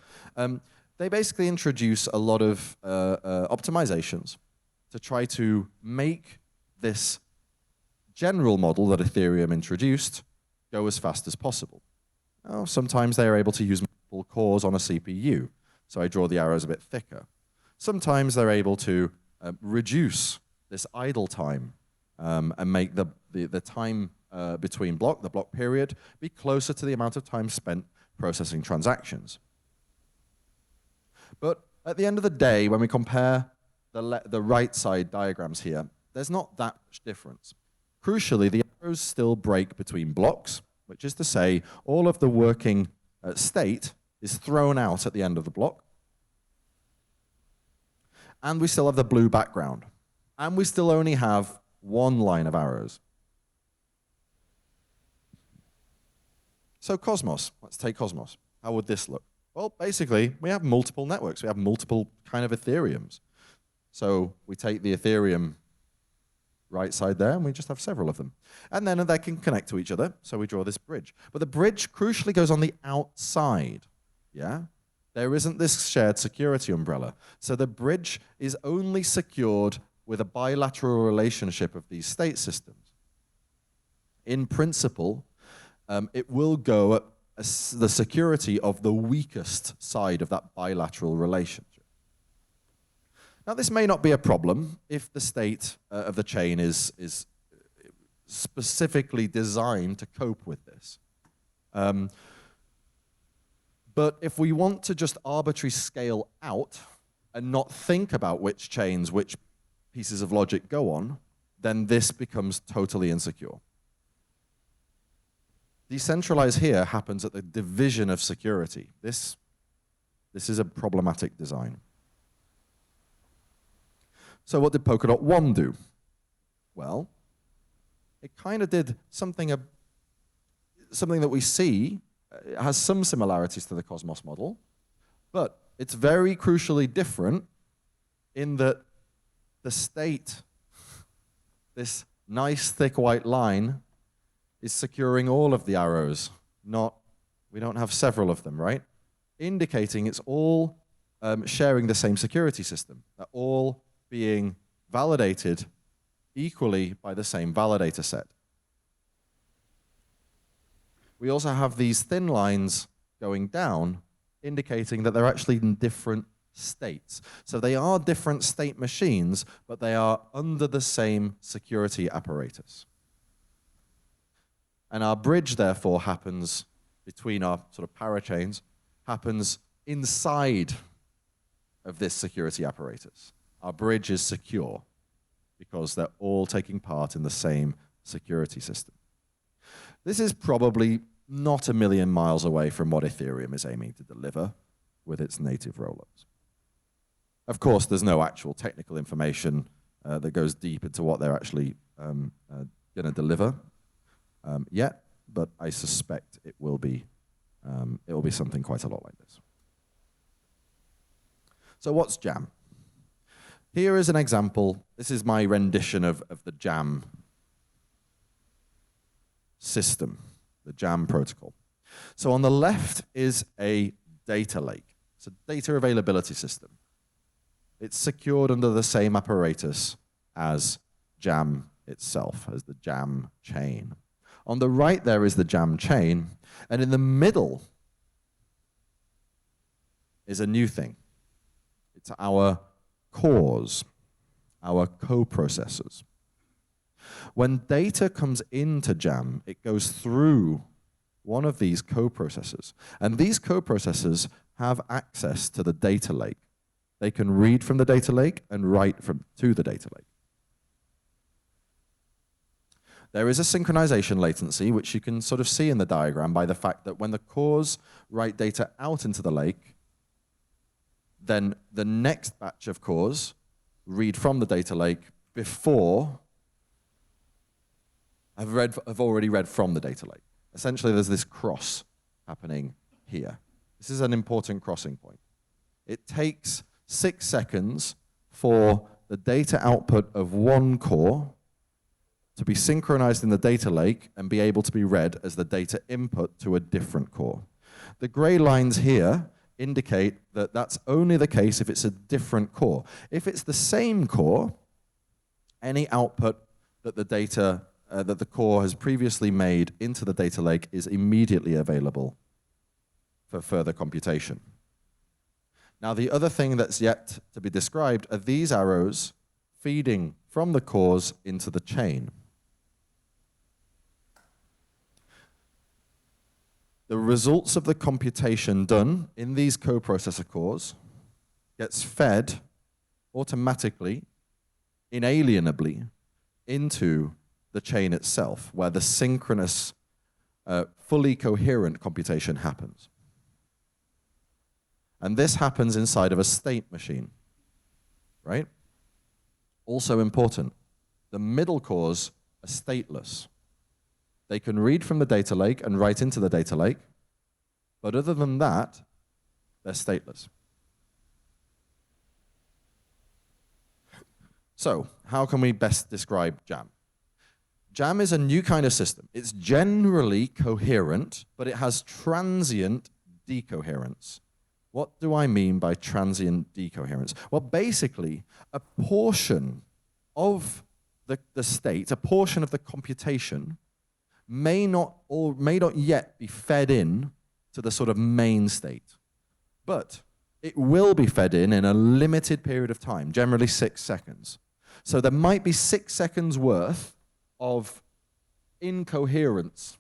they basically introduce a lot of optimizations to try to make this general model that Ethereum introduced go as fast as possible. Now, sometimes they are able to use multiple cores on a CPU, so I draw the arrows a bit thicker. Sometimes they're able to reduce this idle time and make the time between the block period, be closer to the amount of time spent processing transactions. But at the end of the day, when we compare the right side diagrams here, there's not that much difference. Crucially, the arrows still break between blocks, which is to say all of the working state is thrown out at the end of the block. And we still have the blue background. And we still only have one line of arrows. So Cosmos, let's take Cosmos. How would this look? Well, basically, we have multiple networks. We have multiple kind of Ethereums. So we take the Ethereum right side there, and we just have several of them. And then they can connect to each other, so we draw this bridge. But the bridge crucially goes on the outside, yeah? There isn't this shared security umbrella. So the bridge is only secured with a bilateral relationship of these state systems. In principle, it will go at the security of the weakest side of that bilateral relationship. Now, this may not be a problem if the state of the chain is specifically designed to cope with this. But if we want to just arbitrarily scale out and not think about which chains, which pieces of logic go on, then this becomes totally insecure. Decentralized here happens at the division of security. This is a problematic design. So what did Polkadot 1 do? Well, it kind of did something that we see has some similarities to the Cosmos model, but it's very crucially different in that the state, this nice thick white line, is securing all of the arrows, we don't have several of them, right? Indicating it's all sharing the same security system. They're all being validated equally by the same validator set. We also have these thin lines going down, indicating that they're actually in different states. So they are different state machines, but they are under the same security apparatus. And our bridge, therefore, happens between our sort of parachains, happens inside of this security apparatus. Our bridge is secure because they're all taking part in the same security system. This is probably not a million miles away from what Ethereum is aiming to deliver with its native rollups. Of course, there's no actual technical information that goes deep into what they're actually going to deliver yet, but I suspect it will be something quite a lot like this. So what's JAM? Here is an example. This is my rendition of the JAM system, the JAM protocol. So on the left is a data lake. It's a data availability system. It's secured under the same apparatus as JAM itself, as the JAM chain. On the right there is the JAM chain, and in the middle is a new thing. It's our cores, our coprocessors. When data comes into JAM, it goes through one of these coprocessors, and these coprocessors have access to the data lake. They can read from the data lake and write to the data lake. There is a synchronization latency, which you can sort of see in the diagram by the fact that when the cores write data out into the lake, then the next batch of cores read from the data lake before have already read from the data lake. Essentially, there's this cross happening here. This is an important crossing point. It takes 6 seconds for the data output of one core to be synchronized in the data lake and be able to be read as the data input to a different core. The gray lines here indicate that that's only the case if it's a different core. If it's the same core, any output that the core has previously made into the data lake is immediately available for further computation. Now, the other thing that's yet to be described are these arrows feeding from the cores into the chain. The results of the computation done in these coprocessor cores gets fed automatically, inalienably, into the chain itself, where the synchronous, fully coherent computation happens. And this happens inside of a state machine, right? Also important, the middle cores are stateless. They can read from the data lake and write into the data lake, but other than that, they're stateless. So, how can we best describe JAM? JAM is a new kind of system. It's generally coherent, but it has transient decoherence. What do I mean by transient decoherence? Well, basically, a portion of the state, a portion of the computation, may not yet be fed in to the sort of main state. But it will be fed in a limited period of time, generally 6 seconds. So there might be 6 seconds worth of incoherence,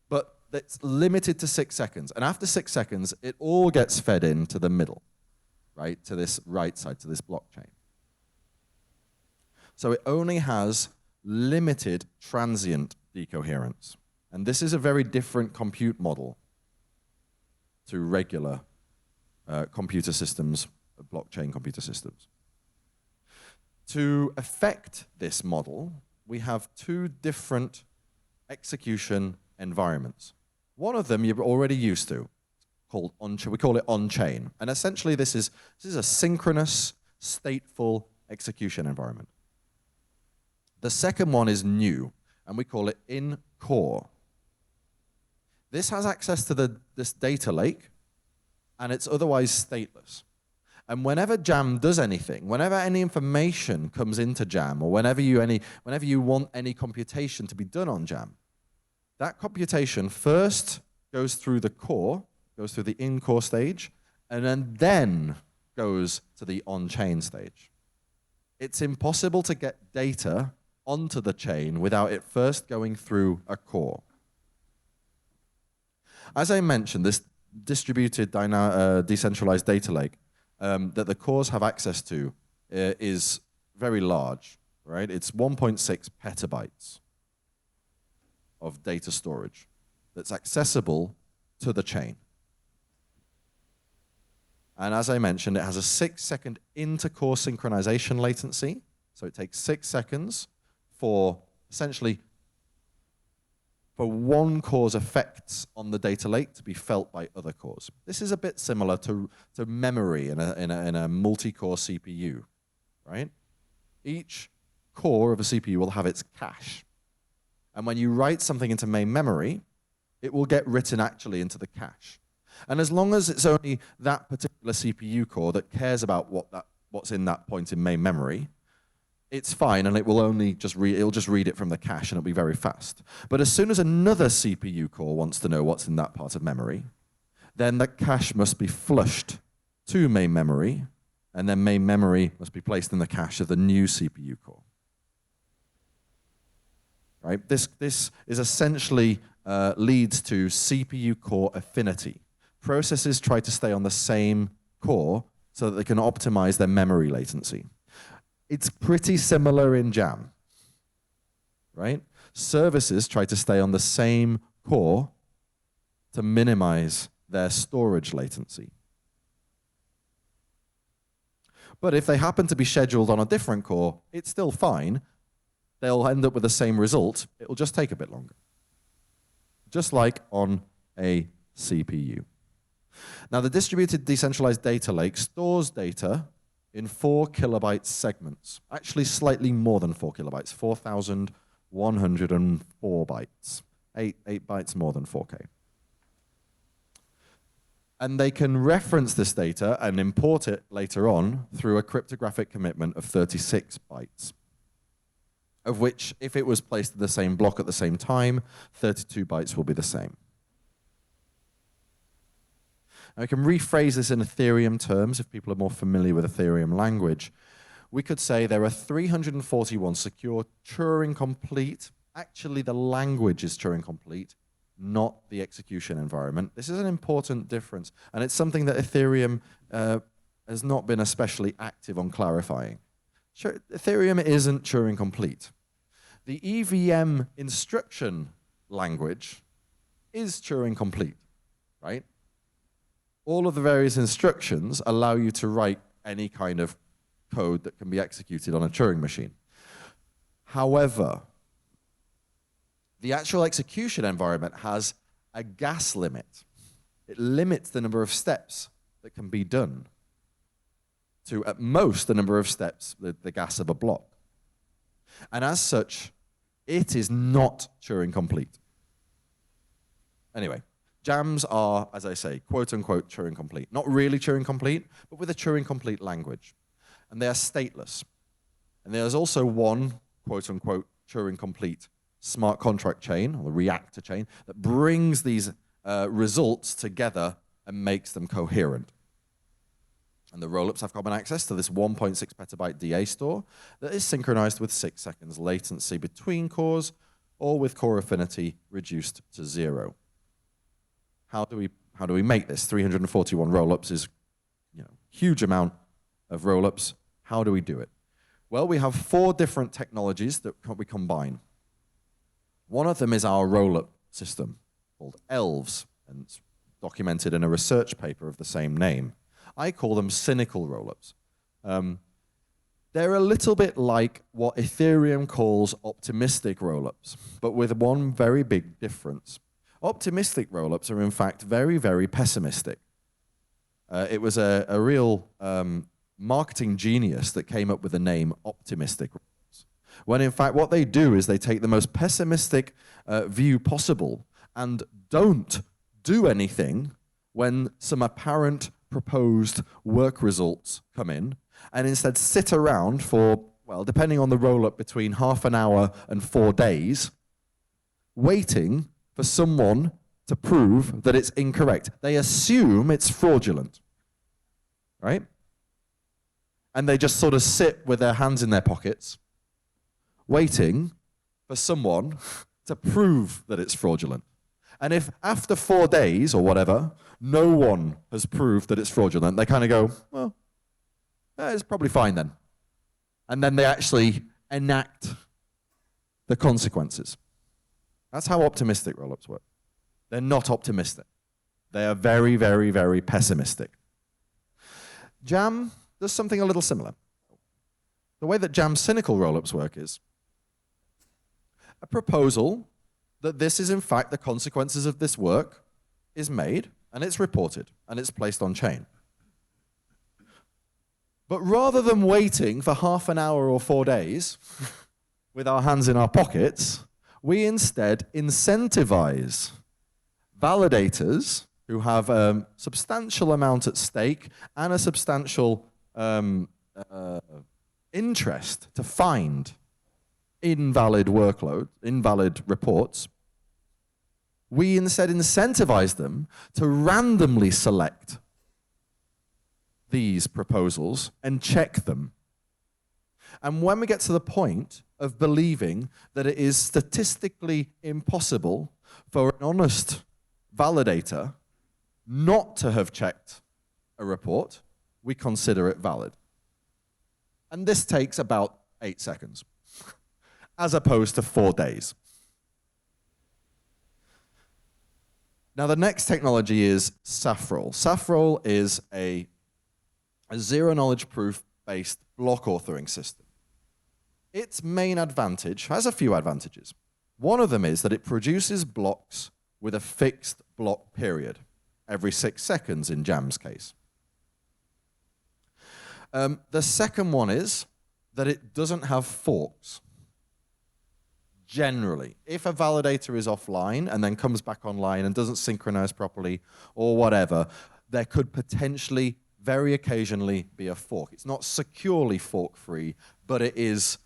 but it's limited to 6 seconds. And after 6 seconds, it all gets fed in to the middle, right, to this right side, to this blockchain. So it only has limited transient decoherence. And this is a very different compute model to regular computer systems, blockchain computer systems. To affect this model, we have 2 different execution environments. One of them you're already used to, called we call it on-chain. And essentially this is a synchronous, stateful execution environment. The second one is new, and we call it in-core. This has access to this data lake, and it's otherwise stateless. And whenever JAM does anything, whenever any information comes into JAM, or whenever you want any computation to be done on JAM, that computation first goes through the core, goes through the in-core stage, and then goes to the on-chain stage. It's impossible to get data onto the chain without it first going through a core. As I mentioned, this distributed decentralized data lake that the cores have access to is very large, right? It's 1.6 petabytes of data storage. that's accessible to the chain. And as I mentioned, it has a 6-second inter-core synchronization latency. So it takes 6 seconds for essentially for one core's effects on the data lake to be felt by other cores. This is a bit similar to memory in a multi-core CPU, right? Each core of a CPU will have its cache. And when you write something into main memory, it will get written actually into the cache. And as long as it's only that particular CPU core that cares about what's in that point in main memory, it's fine, and it will only just it'll just read it from the cache, and it'll be very fast. But as soon as another CPU core wants to know what's in that part of memory, then the cache must be flushed to main memory, and then main memory must be placed in the cache of the new CPU core. Right? This is essentially leads to CPU core affinity. Processes try to stay on the same core so that they can optimize their memory latency. It's pretty similar in JAM, right? Services try to stay on the same core to minimize their storage latency. But if they happen to be scheduled on a different core, it's still fine. They'll end up with the same result. It'll just take a bit longer. Just like on a CPU. Now, the distributed decentralized data lake stores data in 4 kilobyte segments. Actually, slightly more than 4 kilobytes, 4,104 bytes. 8 bytes more than 4K. And they can reference this data and import it later on through a cryptographic commitment of 36 bytes, of which, if it was placed in the same block at the same time, 32 bytes will be the same. Now, we can rephrase this in Ethereum terms if people are more familiar with Ethereum language. We could say there are 341 secure Turing complete. Actually, the language is Turing complete, not the execution environment. This is an important difference, and it's something that Ethereum has not been especially active on clarifying. Ethereum isn't Turing complete. The EVM instruction language is Turing complete, right? All of the various instructions allow you to write any kind of code that can be executed on a Turing machine. However, the actual execution environment has a gas limit. It limits the number of steps that can be done to, at most, the number of steps, the gas of a block. And as such, it is not Turing complete. Anyway. JAMs are, as I say, quote-unquote Turing complete. Not really Turing complete, but with a Turing complete language. And they are stateless. And there's also one, quote-unquote Turing complete smart contract chain, or the reactor chain, that brings these results together and makes them coherent. And the rollups have common access to this 1.6 petabyte DA store that is synchronized with 6 seconds latency between cores, or with core affinity reduced to 0. How do we make this? 341 rollups is huge amount of rollups. How do we do it? Well, we have 4 different technologies that we combine. One of them is our rollup system called Elves, and it's documented in a research paper of the same name. I call them cynical rollups. They're a little bit like what Ethereum calls optimistic rollups, but with one very big difference. Optimistic rollups are, in fact, very, very pessimistic. It was a real marketing genius that came up with the name optimistic rollups, when, in fact, what they do is they take the most pessimistic view possible and don't do anything when some apparent proposed work results come in, and instead sit around for, well, depending on the rollup, between half an hour and 4 days, waiting for someone to prove that it's incorrect. They assume it's fraudulent, right? And they just sort of sit with their hands in their pockets, waiting for someone to prove that it's fraudulent. And if after 4 days or whatever, no one has proved that it's fraudulent, they kind of go, well, it's probably fine then. And then they actually enact the consequences. That's how optimistic rollups work. They're not optimistic. They are very, very, very pessimistic. JAM does something a little similar. The way that JAM's cynical rollups work is a proposal that this is in fact the consequences of this work is made, and it's reported, and it's placed on chain. But rather than waiting for half an hour or 4 days with our hands in our pockets, we instead incentivize validators who have a substantial amount at stake and a substantial interest to find invalid reports. We instead incentivize them to randomly select these proposals and check them. And when we get to the point of believing that it is statistically impossible for an honest validator not to have checked a report, we consider it valid. And this takes about 8 seconds, as opposed to 4 days. Now, the next technology is Safrole. Safrole is a zero-knowledge proof-based block authoring system. Its main advantage has a few advantages. One of them is that it produces blocks with a fixed block period, every 6 seconds in JAM's case. The second one is that it doesn't have forks. Generally, if a validator is offline and then comes back online and doesn't synchronize properly or whatever, there could potentially, very occasionally, be a fork. It's not securely fork-free, but it is,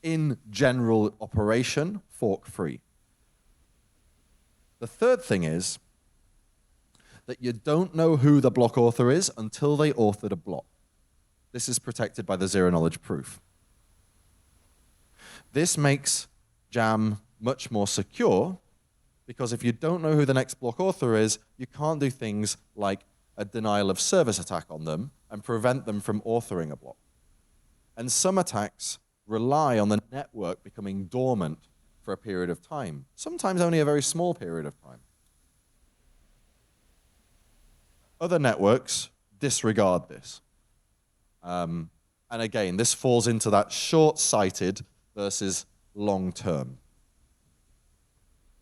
in general operation, fork-free. The third thing is that you don't know who the block author is until they authored a block. This is protected by the zero-knowledge proof. This makes JAM much more secure, because if you don't know who the next block author is, you can't do things like a denial of service attack on them and prevent them from authoring a block. And some attacks rely on the network becoming dormant for a period of time, sometimes only a very small period of time. Other networks disregard this. And again, this falls into that short-sighted versus long-term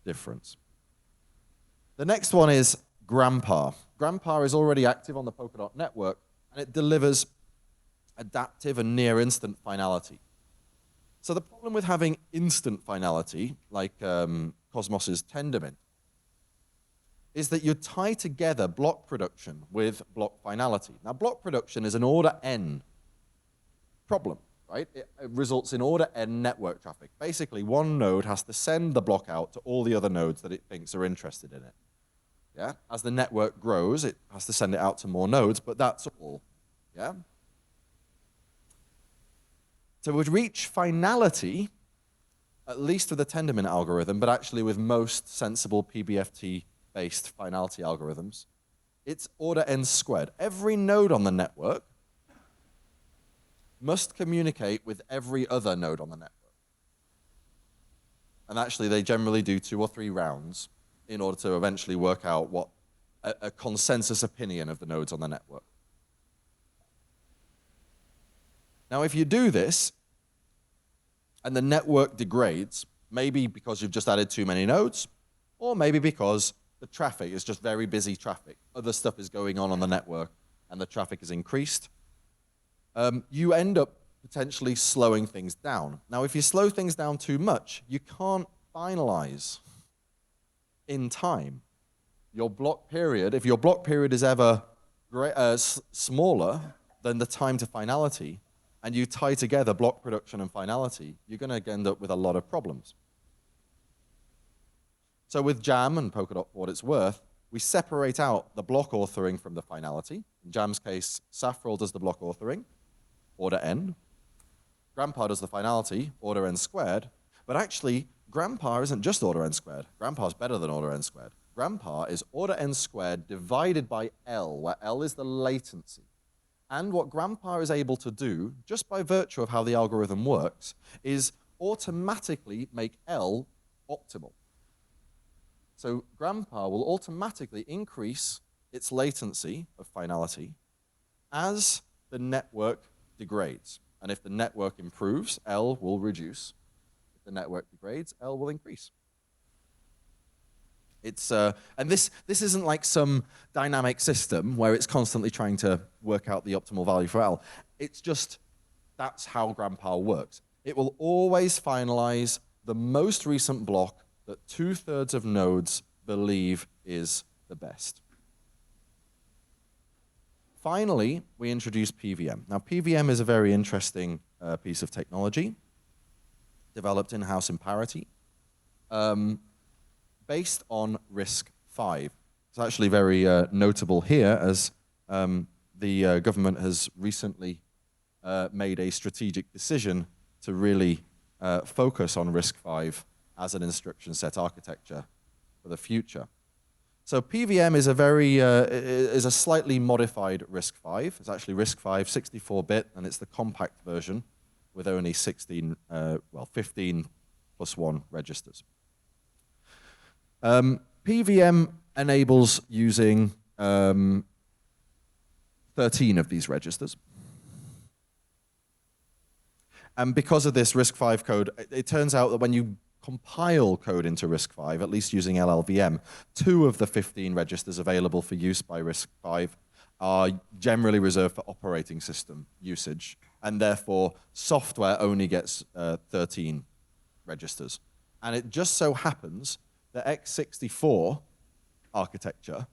difference. The next one is Grandpa. Grandpa is already active on the Polkadot network, and it delivers adaptive and near-instant finality. So the problem with having instant finality, like Cosmos's Tendermint, is that you tie together block production with block finality. Now, block production is an order n problem, right? It results in order n network traffic. Basically, one node has to send the block out to all the other nodes that it thinks are interested in it. Yeah? As the network grows, it has to send it out to more nodes, but that's all. Yeah? To reach finality, at least with the Tendermint algorithm, but actually with most sensible PBFT-based finality algorithms, it's order n squared. Every node on the network must communicate with every other node on the network. And actually, they generally do 2 or 3 rounds in order to eventually work out what a consensus opinion of the nodes on the network. Now, if you do this, and the network degrades, maybe because you've just added too many nodes, or maybe because the traffic is just very busy traffic. Other stuff is going on the network, and the traffic is increased. You end up potentially slowing things down. Now, if you slow things down too much, you can't finalize in time. Your block period, if your block period is ever smaller than the time to finality, and you tie together block production and finality, you're going to end up with a lot of problems. So with JAM and Polkadot, for what it's worth, we separate out the block authoring from the finality. In JAM's case, Safrole does the block authoring, order n. Grandpa does the finality, order n squared. But actually, Grandpa isn't just order n squared. Grandpa is better than order n squared. Grandpa is order n squared divided by L, where L is the latency. And what Grandpa is able to do, just by virtue of how the algorithm works, is automatically make L optimal. So Grandpa will automatically increase its latency of finality as the network degrades. And if the network improves, L will reduce. If the network degrades, L will increase. And this isn't like some dynamic system where it's constantly trying to work out the optimal value for L. It's just, that's how Grandpa works. It will always finalize the most recent block that 2/3 of nodes believe is the best. Finally, we introduce PVM. Now, PVM is a very interesting piece of technology developed in-house in Parity, based on RISC-V. It's actually very notable here as the government has recently made a strategic decision to really focus on RISC-V as an instruction set architecture for the future. So PVM is a slightly modified RISC-V. It's actually RISC-V 64-bit, and it's the compact version with only 15 plus 1 registers. PVM enables using 13 of these registers. And because of this RISC-V code, it turns out that when you compile code into RISC-V, at least using LLVM, 2 of the 15 registers available for use by RISC-V are generally reserved for operating system usage, and therefore software only gets 13 registers. And it just so happens that x64 architecture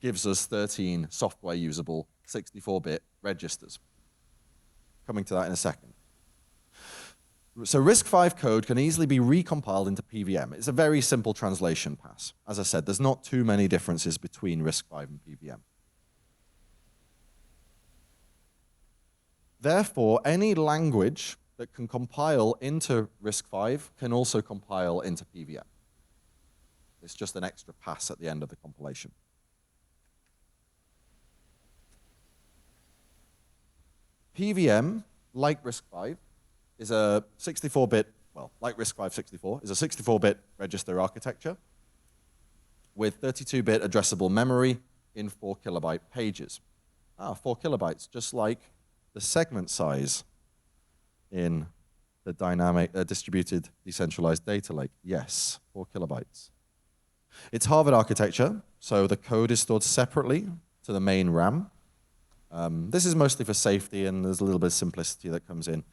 gives us 13 software usable 64-bit registers. Coming to that in a second. So RISC-V code can easily be recompiled into PVM. It's a very simple translation pass. As I said, there's not too many differences between RISC-V and PVM. Therefore, any language that can compile into RISC-V can also compile into PVM. It's just an extra pass at the end of the compilation. PVM, like RISC-V, is a 64-bit, well, like RISC-V 64, is a 64-bit register architecture with 32-bit addressable memory in 4 kilobyte pages. 4 kilobytes, just like the segment size in the dynamic, distributed decentralized data lake. Yes, 4 kilobytes. It's Harvard architecture, so the code is stored separately to the main RAM. This is mostly for safety, and there's a little bit of simplicity that comes in.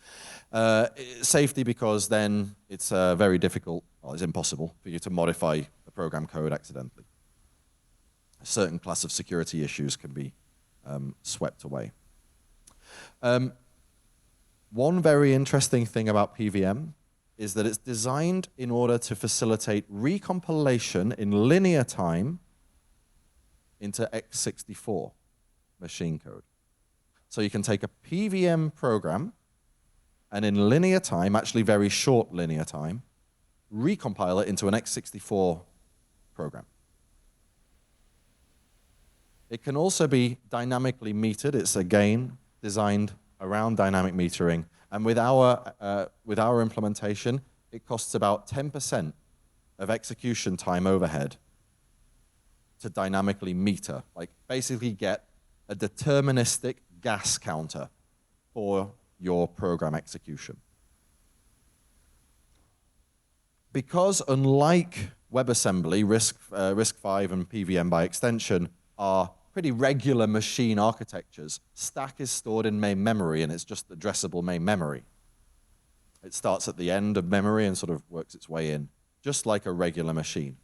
Safety because then it's very difficult, well, it's impossible for you to modify the program code accidentally. A certain class of security issues can be swept away. One very interesting thing about PVM is that it's designed in order to facilitate recompilation in linear time into x64 machine code. So you can take a PVM program and in linear time, actually very short linear time, recompile it into an x64 program. It can also be dynamically metered. It's again designed around dynamic metering. And with our implementation, it costs about 10% of execution time overhead to dynamically meter, like basically get a deterministic gas counter for your program execution. Because unlike WebAssembly, RISC-V and PVM by extension are pretty regular machine architectures, stack is stored in main memory and it's just addressable main memory. It starts at the end of memory and sort of works its way in, just like a regular machine.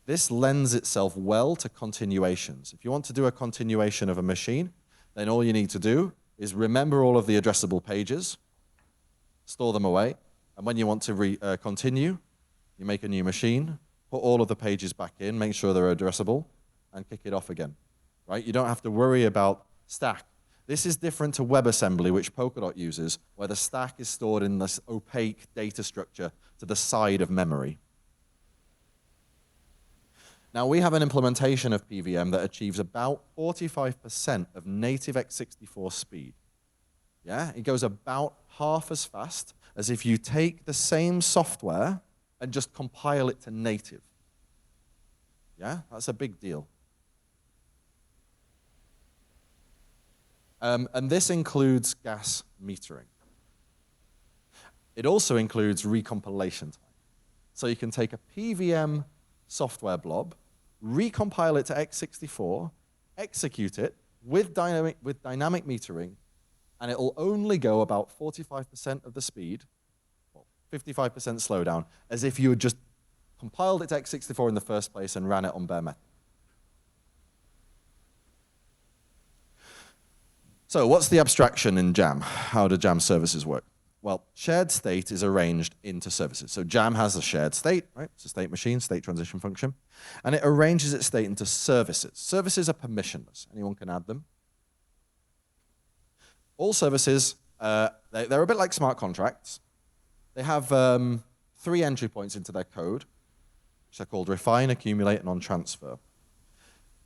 This lends itself well to continuations. If you want to do a continuation of a machine, then all you need to do is remember all of the addressable pages, store them away, and when you want to continue, you make a new machine, put all of the pages back in, make sure they're addressable, and kick it off again, right? You don't have to worry about stack. This is different to WebAssembly, which Polkadot uses, where the stack is stored in this opaque data structure to the side of memory. Now, we have an implementation of PVM that achieves about 45% of native x64 speed. Yeah, it goes about half as fast as if you take the same software and just compile it to native. Yeah, that's a big deal. And this includes gas metering. It also includes recompilation time. So you can take a PVM software blob, recompile it to x64, execute it with dynamic metering, and it will only go about 45% of the speed, or 55% slowdown, as if you had just compiled it to x64 in the first place and ran it on bare metal. So what's the abstraction in JAM? How do JAM services work? Well, shared state is arranged into services. So JAM has a shared state, right? It's a state machine, state transition function. And it arranges its state into services. Services are permissionless. Anyone can add them. All services, they're a bit like smart contracts. They have 3 entry points into their code, which are called refine, accumulate, and on-transfer.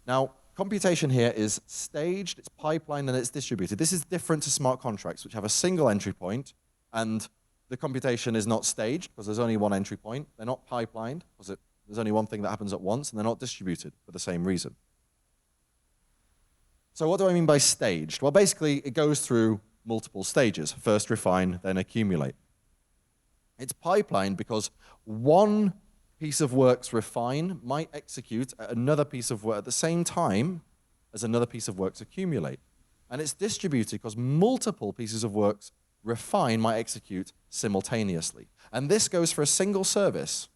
Now, computation here is staged, it's pipelined, and it's distributed. This is different to smart contracts, which have a single entry point, and the computation is not staged, because there's only one entry point. They're not pipelined, because there's only one thing that happens at once, and they're not distributed for the same reason. So what do I mean by staged? Well, basically, it goes through multiple stages. First refine, then accumulate. It's pipelined because one piece of work's refine might execute at another piece of work at the same time as another piece of work's accumulate. And it's distributed because multiple pieces of work's refine might execute simultaneously. And this goes for a single service,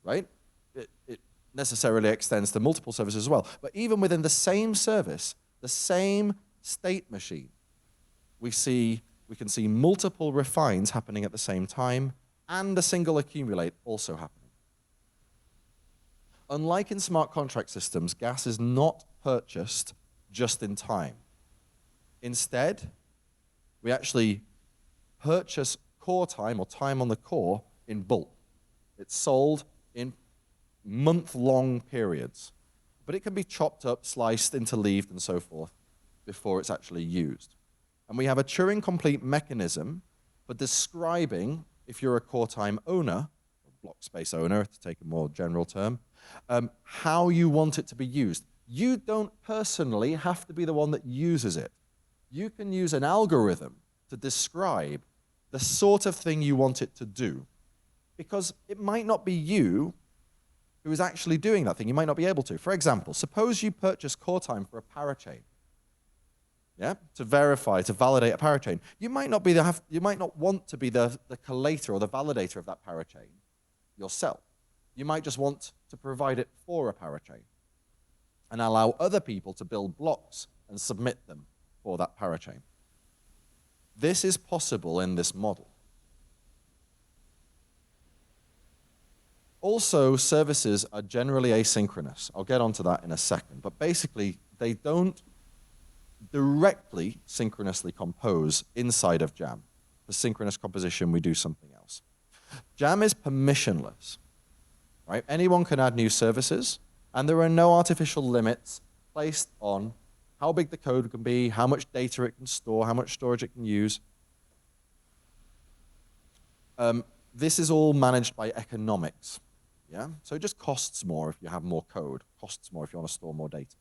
right? It necessarily extends to multiple services as well. But even within the same service, the same state machine, we can see multiple refines happening at the same time and a single accumulate also happening. Unlike in smart contract systems, gas is not purchased just in time. Instead, we actually purchase core time or time on the core in bulk. It's sold in month-long periods, but it can be chopped up, sliced, interleaved, and so forth before it's actually used. And we have a Turing-complete mechanism for describing, if you're a core time owner, or block space owner, to take a more general term, how you want it to be used. You don't personally have to be the one that uses it. You can use an algorithm to describe the sort of thing you want it to do, because it might not be you who is actually doing that thing. You might not be able to. For example, suppose you purchase core time for a parachain, yeah, to verify, to validate a parachain. You might not want to be the collator or the validator of that parachain yourself. You might just want to provide it for a parachain and allow other people to build blocks and submit them for that parachain. This is possible in this model. Also, services are generally asynchronous. I'll get onto that in a second. But basically, they don't directly synchronously compose inside of JAM. For synchronous composition, we do something else. JAM is permissionless. Right? Anyone can add new services, and there are no artificial limits placed on how big the code can be, how much data it can store, how much storage it can use. This is all managed by economics. Yeah? So it just costs more if you have more code, costs more if you want to store more data.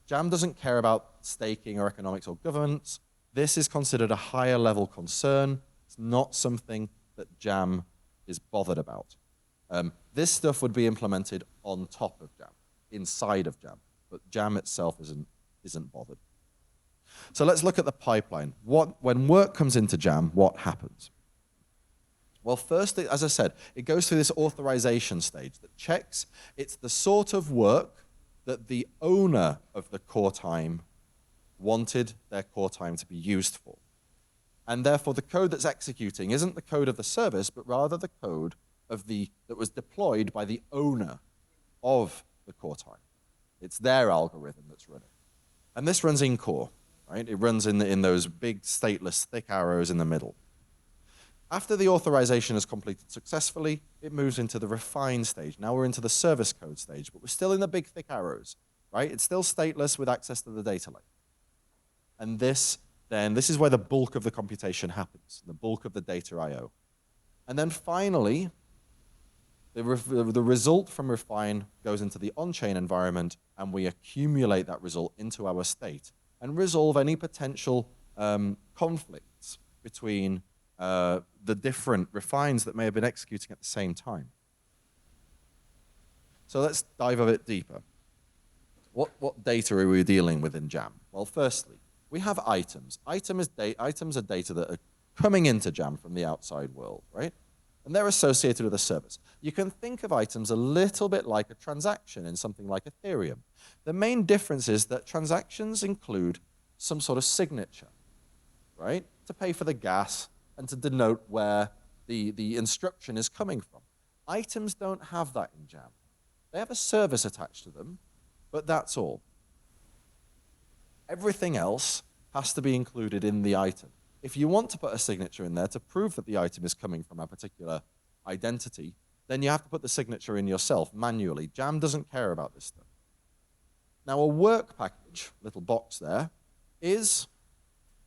JAM doesn't care about staking or economics or governance. This is considered a higher level concern. It's not something that JAM is bothered about. This stuff would be implemented on top of JAM, inside of JAM, but JAM itself isn't bothered. So let's look at the pipeline. When work comes into JAM, what happens? Well, first, as I said, it goes through this authorization stage that checks it's the sort of work that the owner of the core time wanted their core time to be used for. And therefore, the code that's executing isn't the code of the service, but rather the code that was deployed by the owner of the core time. It's their algorithm that's running. And this runs in core, right? It runs in those big stateless thick arrows in the middle. After the authorization is completed successfully, it moves into the refine stage. Now we're into the service code stage, but we're still in the big thick arrows, right? It's still stateless with access to the data lake. And this is where the bulk of the computation happens, the bulk of the data I/O. And then finally, The result from refine goes into the on-chain environment, and we accumulate that result into our state and resolve any potential conflicts between the different refines that may have been executing at the same time. So let's dive a bit deeper. What data are we dealing with in JAM? Well, firstly, we have items. Items are data that are coming into JAM from the outside world, right? And they're associated with a service. You can think of items a little bit like a transaction in something like Ethereum. The main difference is that transactions include some sort of signature, right? To pay for the gas and to denote where the instruction is coming from. Items don't have that in JAM. They have a service attached to them, but that's all. Everything else has to be included in the item. If you want to put a signature in there to prove that the item is coming from a particular identity, then you have to put the signature in yourself manually. JAM doesn't care about this stuff. Now, a work package, little box there, is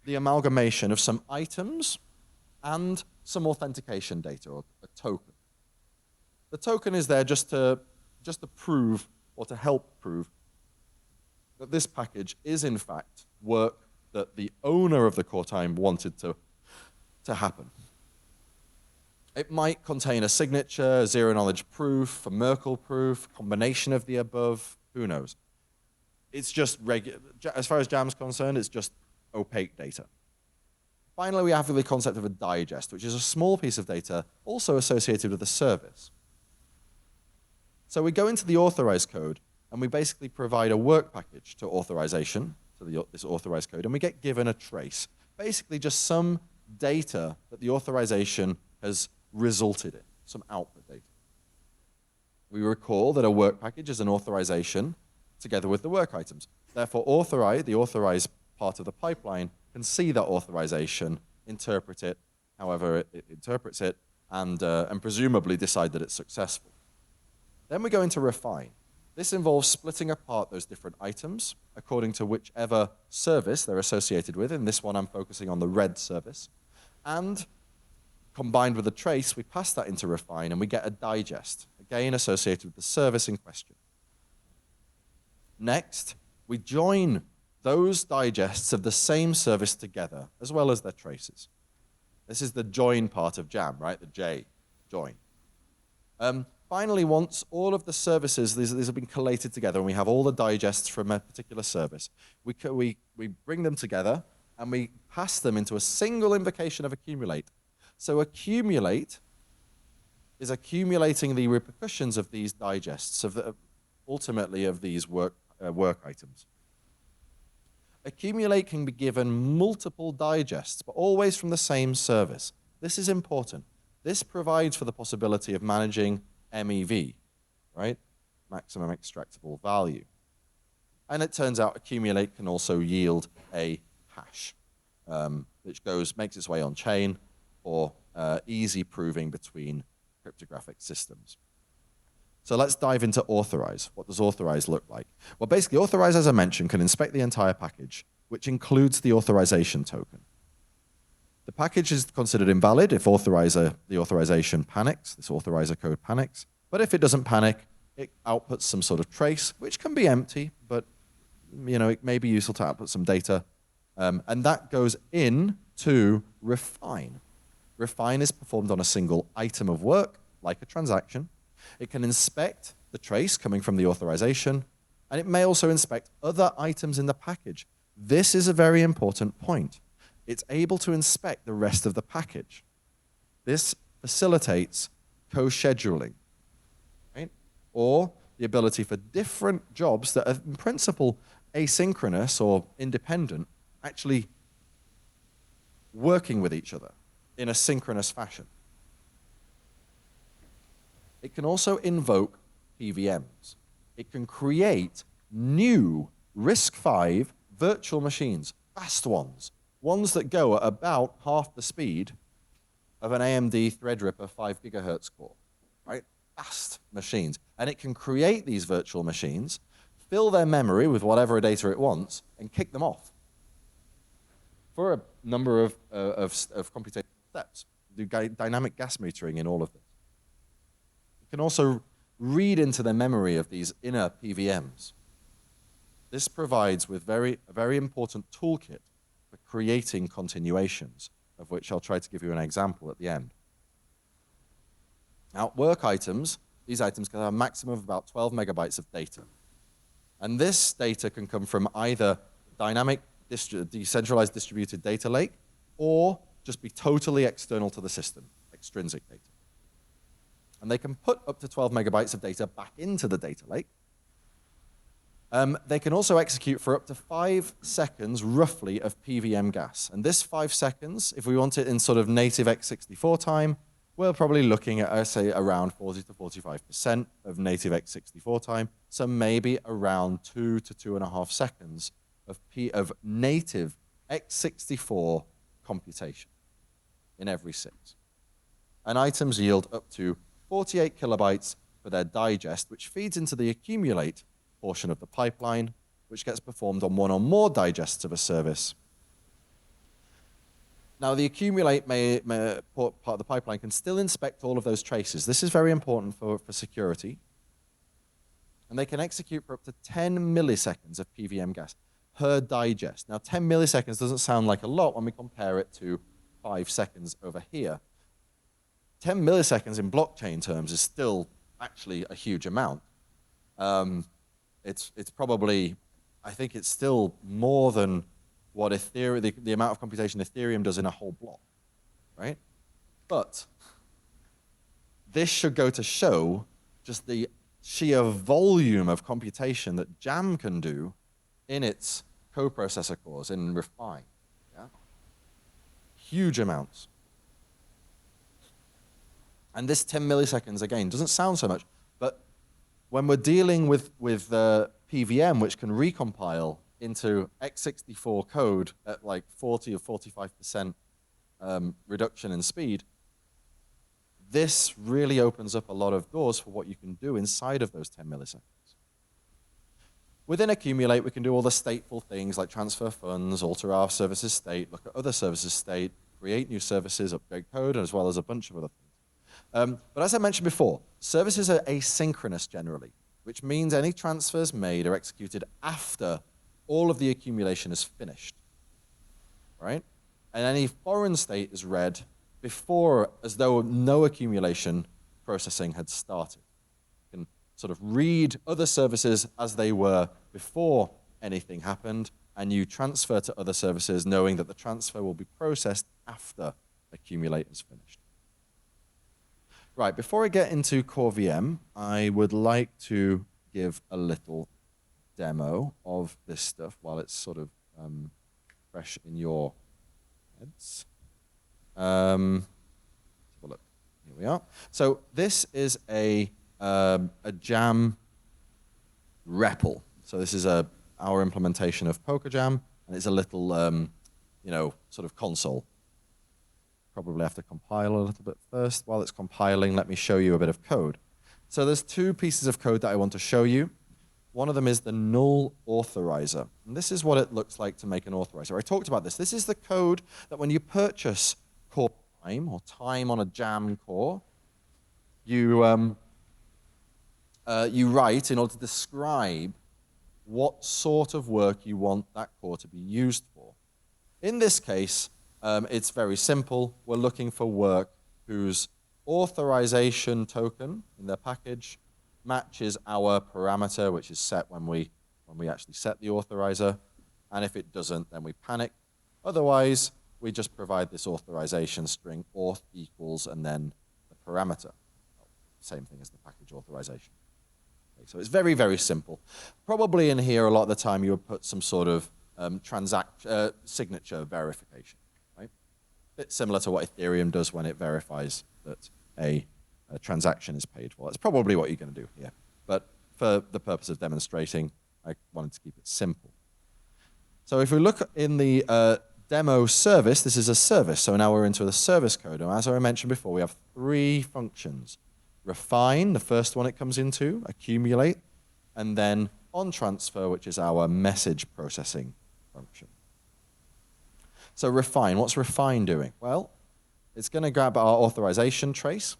the amalgamation of some items and some authentication data, or a token. The token is there just to prove, or to help prove, that this package is in fact work that the owner of the core time wanted to happen. It might contain a signature, zero-knowledge proof, a Merkle proof, combination of the above, who knows. It's just regular. As far as JAM's concerned, it's just opaque data. Finally, we have the concept of a digest, which is a small piece of data also associated with a service. So we go into the authorized code, and we basically provide a work package to authorization, to this authorized code, and we get given a trace. Basically just some data that the authorization has resulted in, some output data. We recall that a work package is an authorization together with the work items. Therefore, the authorized part of the pipeline can see that authorization, interpret it however it interprets it, and presumably decide that it's successful. Then we go into refine. This involves splitting apart those different items according to whichever service they're associated with. In this one, I'm focusing on the red service. And combined with a trace, we pass that into refine, and we get a digest, again associated with the service in question. Next, we join those digests of the same service together, as well as their traces. This is the join part of JAM, right? The J, join. Finally, once all of the services, these have been collated together, and we have all the digests from a particular service, we bring them together, and we pass them into a single invocation of accumulate. So accumulate is accumulating the repercussions of these digests, ultimately of these work items. Accumulate can be given multiple digests, but always from the same service. This is important. This provides for the possibility of managing MEV, right? Maximum extractable value. And it turns out accumulate can also yield a hash, which makes its way on chain for easy proving between cryptographic systems. So let's dive into authorize. What does authorize look like? Well, basically, authorize, as I mentioned, can inspect the entire package, which includes the authorization token. The package is considered invalid if the authorization panics, this authorizer code panics. But if it doesn't panic, it outputs some sort of trace, which can be empty, but it may be useful to output some data. And that goes in to refine. Refine is performed on a single item of work, like a transaction. It can inspect the trace coming from the authorization, and it may also inspect other items in the package. This is a very important point. It's able to inspect the rest of the package. This facilitates co-scheduling, right? Or the ability for different jobs that are in principle asynchronous or independent, actually working with each other in a synchronous fashion. It can also invoke PVMs. It can create new RISC-V virtual machines, fast ones that go at about half the speed of an AMD Threadripper 5 gigahertz core, right? Fast machines. And it can create these virtual machines, fill their memory with whatever data it wants, and kick them off for a number of computational steps. Do dynamic gas metering in all of this. It can also read into the memory of these inner PVMs. This provides with a very important toolkit for creating continuations, of which I'll try to give you an example at the end. Now, work items, these items can have a maximum of about 12 megabytes of data. And this data can come from either dynamic, decentralized distributed data lake, or just be totally external to the system, extrinsic data. And they can put up to 12 megabytes of data back into the data lake. They can also execute for up to 5 seconds, roughly, of PVM gas. And this 5 seconds, if we want it in sort of native x64 time, we're probably looking at, I say, around 40 to 45% of native x64 time, so maybe around 2 to 2.5 seconds of native x64 computation in every 6. And items yield up to 48 kilobytes for their digest, which feeds into the accumulate portion of the pipeline, which gets performed on one or more digests of a service. Now, the accumulate part of the pipeline can still inspect all of those traces. This is very important for security. And they can execute for up to 10 milliseconds of PVM gas per digest. Now, 10 milliseconds doesn't sound like a lot when we compare it to 5 seconds over here. 10 milliseconds in blockchain terms is still actually a huge amount. It's probably, I think it's still more than what Ethereum, the amount of computation Ethereum does in a whole block, right? But this should go to show just the sheer volume of computation that JAM can do in its coprocessor cores in Rephrasing. Yeah? Huge amounts. And this 10 milliseconds, again, doesn't sound so much, but when we're dealing with PVM, which can recompile into x64 code at like 40 or 45% reduction in speed, this really opens up a lot of doors for what you can do inside of those 10 milliseconds. Within Accumulate, we can do all the stateful things like transfer funds, alter our services state, look at other services state, create new services, upgrade code, as well as a bunch of other things. But as I mentioned before, services are asynchronous generally, which means any transfers made are executed after all of the accumulation is finished, right? And any foreign state is read before, as though no accumulation processing had started. You can sort of read other services as they were before anything happened, and you transfer to other services knowing that the transfer will be processed after accumulate is finished. Right, before I get into Core VM, I would like to give a little demo of this stuff while it's sort of fresh in your heads. Let's have a look. Here we are. So this is a JAM REPL. So this is our implementation of PokerJam, and it's a little, sort of console. Probably have to compile a little bit first. While it's compiling, let me show you a bit of code. So there's 2 pieces of code that I want to show you. One of them is the null authorizer. And this is what it looks like to make an authorizer. I talked about this. This is the code that when you purchase core time or time on a JAM core, you write in order to describe what sort of work you want that core to be used for. In this case, it's very simple. We're looking for work whose authorization token in their package matches our parameter, which is set when we actually set the authorizer. And if it doesn't, then we panic. Otherwise, we just provide this authorization string, auth equals, and then the parameter. Same thing as the package authorization. Okay, so it's very, very simple. Probably in here, a lot of the time, you would put some sort of signature verification. Right? A bit similar to what Ethereum does when it verifies that a transaction is paid for. That's probably what you're going to do here. But for the purpose of demonstrating, I wanted to keep it simple. So if we look in the demo service, this is a service. So now we're into the service code. And as I mentioned before, we have 3 functions. Refine, the first one it comes into, accumulate, and then on transfer, which is our message processing function. So refine, what's refine doing? Well, it's going to grab our authorization trace,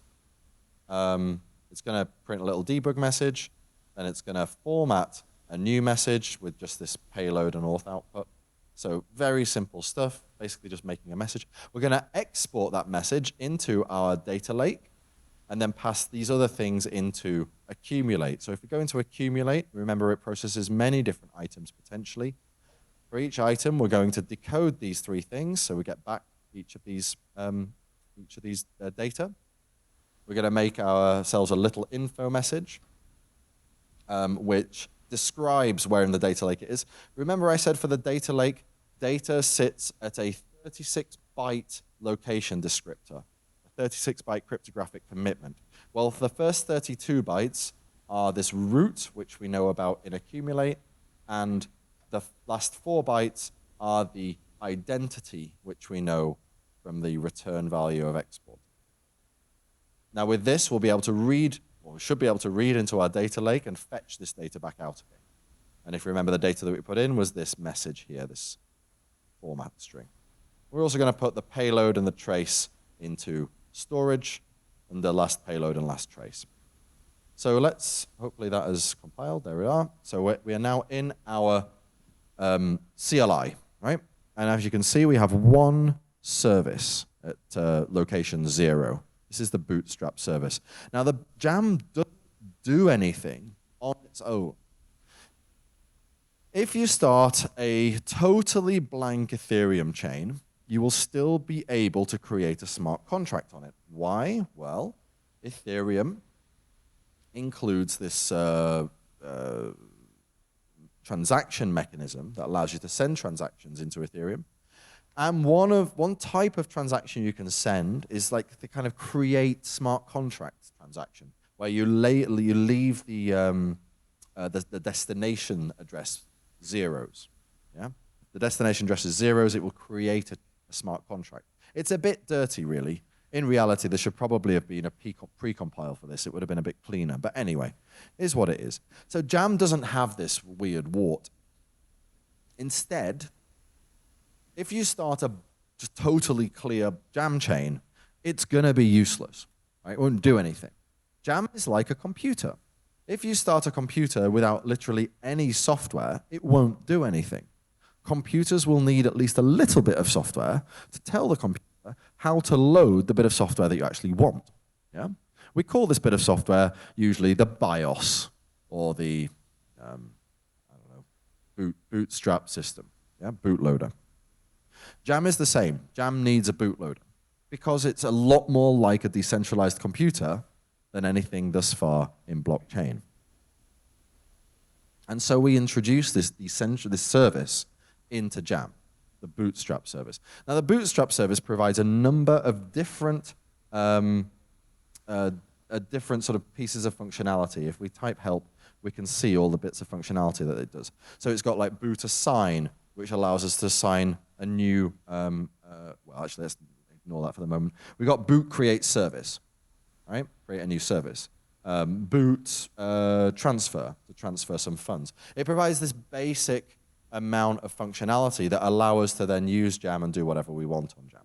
It's going to print a little debug message, then it's going to format a new message with just this payload and auth output. So very simple stuff, basically just making a message. We're going to export that message into our data lake and then pass these other things into accumulate. So if we go into accumulate, remember it processes many different items potentially. For each item, we're going to decode these three things, so we get back each of these data. We're going to make ourselves a little info message, which describes where in the data lake it is. Remember I said for the data lake, data sits at a 36-byte location descriptor, a 36-byte cryptographic commitment. Well, for the first 32 bytes are this root, which we know about in accumulate, and the last 4 bytes are the identity, which we know from the return value of export. Now with this, we'll be able to read, or we should be able to read into our data lake and fetch this data back out again. And if you remember, the data that we put in was this message here, this format string. We're also going to put the payload and the trace into storage, and the last payload and last trace. So hopefully that has compiled, there we are. So we are now in our CLI, right? And as you can see, we have one service at location 0. This is the bootstrap service. Now the JAM doesn't do anything on its own. If you start a totally blank Ethereum chain, you will still be able to create a smart contract on it. Why? Well, Ethereum includes this transaction mechanism that allows you to send transactions into Ethereum. And one type of transaction you can send is like the kind of create smart contract transaction, where you leave the destination address zeros. Yeah, the destination address is zeros. It will create a smart contract. It's a bit dirty, really. In reality, there should probably have been a pre-compile for this. It would have been a bit cleaner. But anyway, it is what it is. So JAM doesn't have this weird wart. Instead, if you start a just totally clear JAM chain, it's going to be useless. Right? It won't do anything. JAM is like a computer. If you start a computer without literally any software, it won't do anything. Computers will need at least a little bit of software to tell the computer how to load the bit of software that you actually want. Yeah? We call this bit of software usually the BIOS or the bootstrap system, yeah? Bootloader. JAM is the same. JAM needs a bootloader because it's a lot more like a decentralized computer than anything thus far in blockchain. And so we introduced this service into JAM, the Bootstrap service. Now, the Bootstrap service provides a number of different sort of pieces of functionality. If we type help, we can see all the bits of functionality that it does. So it's got like boot assign, which allows us to assign a new, well, actually, let's ignore that for the moment. We got boot create service, right? Create a new service. Boot transfer, to transfer some funds. It provides this basic amount of functionality that allow us to then use JAM and do whatever we want on JAM.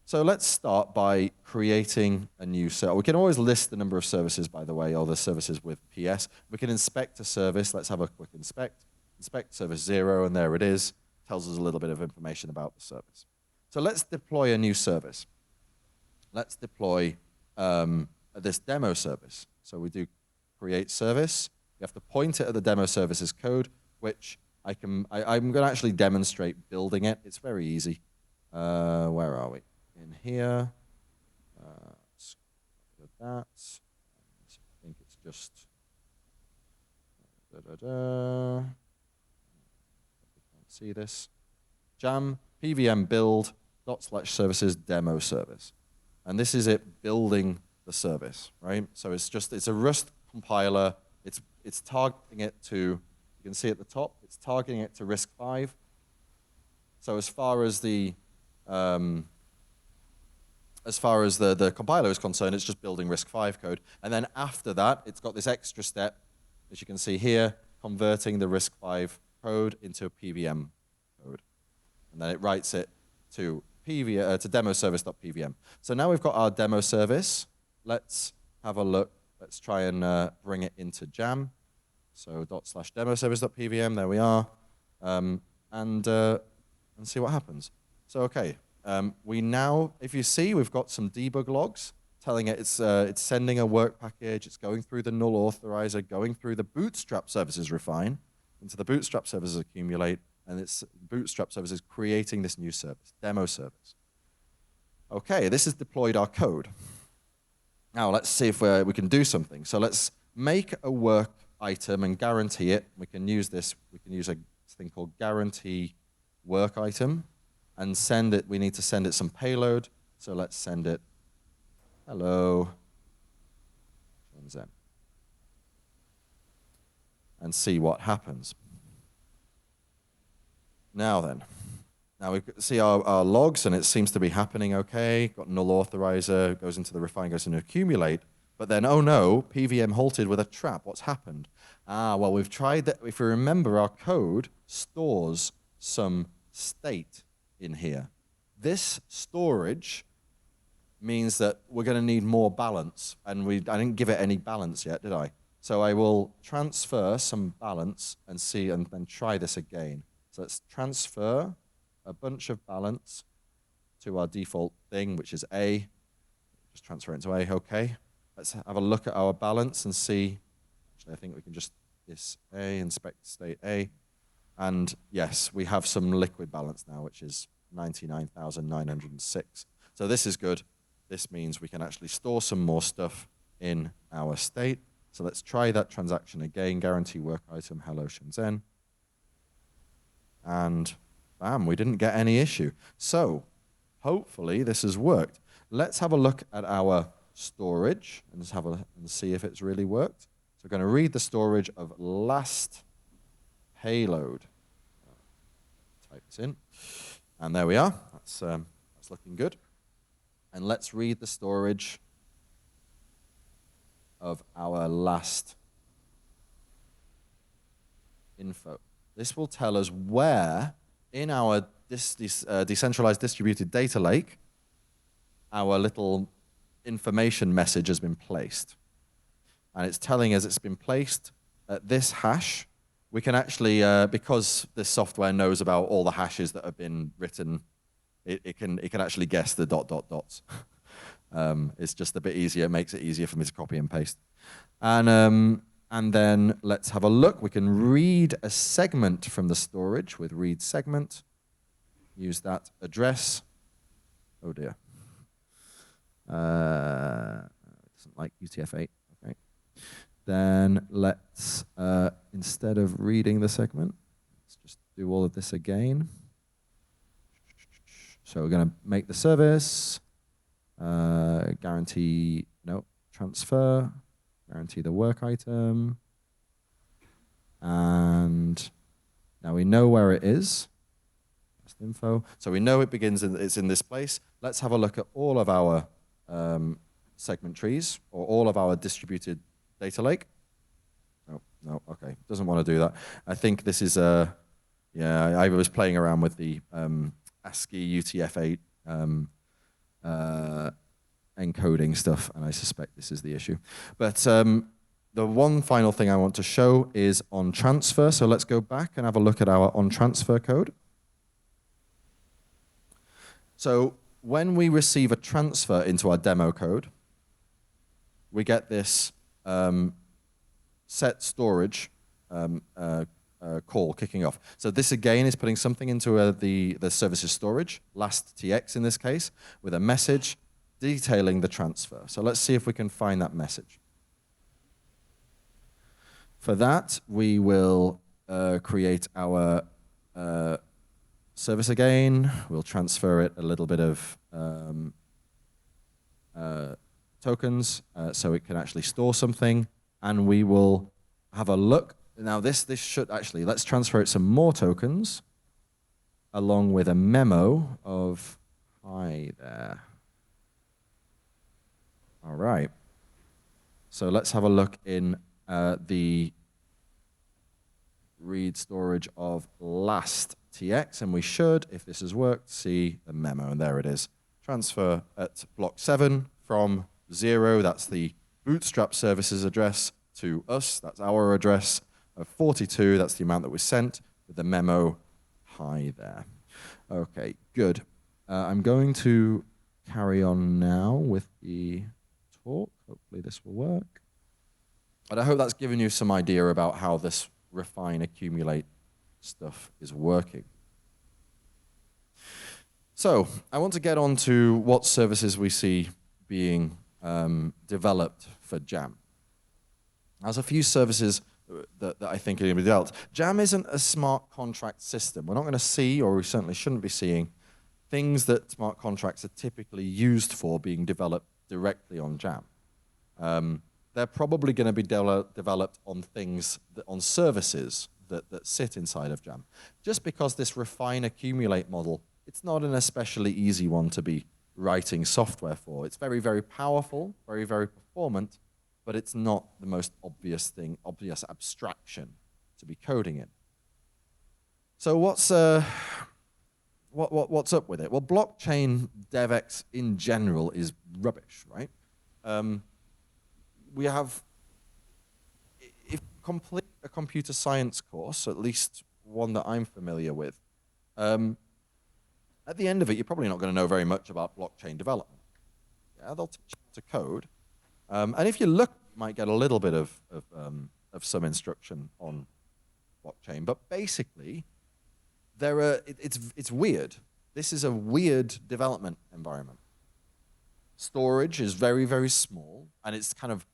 So let's start by creating a new service. We can always list the number of services, by the way, or the services with PS. We can inspect a service. Let's have a quick inspect. Inspect service 0, and there it is. Tells us a little bit of information about the service. So let's deploy a new service. Let's deploy this demo service. So we do create service. You have to point it at the demo services code, which I'm going to actually demonstrate building it. It's very easy. Where are we? In here. Let's go with that. I think it's just. See this? JAM pvm build /services demo service. And this is it building the service, right? So it's a Rust compiler. It's targeting it to, you can see at the top, it's targeting it to RISC-V. So as far as the compiler is concerned, it's just building RISC-V code. And then after that, it's got this extra step, as you can see here, converting the RISC-V code into a PVM code. And then it writes it to demo service.pvm. So now we've got our demo service. let's have a look. Let's try and bring it into JAM. So ./demoservice.pvm, there we are. And see what happens. So okay, we now, if you see, we've got some debug logs telling it it's sending a work package, it's going through the null authorizer, going through the bootstrap services refine, into the bootstrap services accumulate, and it's bootstrap services creating this new service, demo service. Okay, this has deployed our code. Now let's see if we can do something. So let's make a work item and guarantee it. We can use this, we can use a thing called guarantee work item and send it, we need to send it some payload. So let's send it, hello, Shenzhen, and see what happens. Now then, now we see our logs and it seems to be happening okay. Got null authorizer, goes into the refine, goes into accumulate. But then, oh no, PVM halted with a trap. What's happened? Well, we've tried that. If we remember, our code stores some state in here. This storage means that we're going to need more balance. And I didn't give it any balance yet, did I? So I will transfer some balance and see, and then try this again. So let's transfer a bunch of balance to our default thing, which is A. Just transfer it into A, okay. Let's have a look at our balance and see. Actually, I think we can just this A, inspect state A. And yes, we have some liquid balance now, which is 99,906. So this is good. This means we can actually store some more stuff in our state. So let's try that transaction again. Guarantee work item, hello Shenzhen. And bam, we didn't get any issue. So hopefully this has worked. Let's have a look at our storage and just have and see if it's really worked. So we're going to read the storage of last payload. Type this in, and there we are. That's looking good. And let's read the storage of our last info. This will tell us where in our decentralized distributed data lake our little information message has been placed. And it's telling us it's been placed at this hash. We can actually, because this software knows about all the hashes that have been written, it can actually guess the ... It's just a bit easier. It makes it easier for me to copy and paste. And then let's have a look. We can read a segment from the storage with read segment. Use that address. Oh dear. It doesn't like UTF-8. Okay. Then let's, instead of reading the segment, let's just do all of this again. So we're going to make the service, guarantee, no, transfer, guarantee the work item. And now we know where it is. That's info. So we know it begins, it's in this place. Let's have a look at all of our segment trees or all of our distributed data lake. No, okay, doesn't want to do that. I think this is yeah, I was playing around with the ASCII UTF-8 encoding stuff, and I suspect this is the issue. But the one final thing I want to show is on transfer. So let's go back and have a look at our on transfer code. So when we receive a transfer into our demo code, we get this set storage call kicking off. So this again is putting something into the services storage, last TX in this case, with a message detailing the transfer. So let's see if we can find that message. For that, we will create our service again. We'll transfer it a little bit of tokens so it can actually store something, and we will have a look. Now this should actually, let's transfer it some more tokens along with a memo of hi there. All right. So let's have a look in the read storage of last TX, and we should, if this has worked, see the memo, and there it is. Transfer at block 7 from 0, that's the Bootstrap services address, to us, that's our address, of 42, that's the amount that was sent, with the memo hi there. Okay, good. I'm going to carry on now with the talk. Hopefully this will work. But I hope that's given you some idea about how this refine, accumulate stuff is working. So I want to get on to what services we see being developed for JAM. There's a few services that I think are going to be developed. JAM isn't a smart contract system. We're not going to see, or we certainly shouldn't be seeing, things that smart contracts are typically used for being developed directly on JAM. They're probably going to be developed on things, on services that sit inside of JAM. Just because this refine accumulate model, it's not an especially easy one to be writing software for. It's very, very powerful, very, very performant, but it's not the most obvious abstraction to be coding in. So what's up with it? Well, blockchain DevX in general is rubbish, right? We have, if you complete a computer science course, at least one that I'm familiar with, at the end of it, you're probably not going to know very much about blockchain development. Yeah, they'll teach you how to code. And if you look, you might get a little bit of some instruction on blockchain. But basically, it's weird. This is a weird development environment. Storage is very, very small, and it's kind of,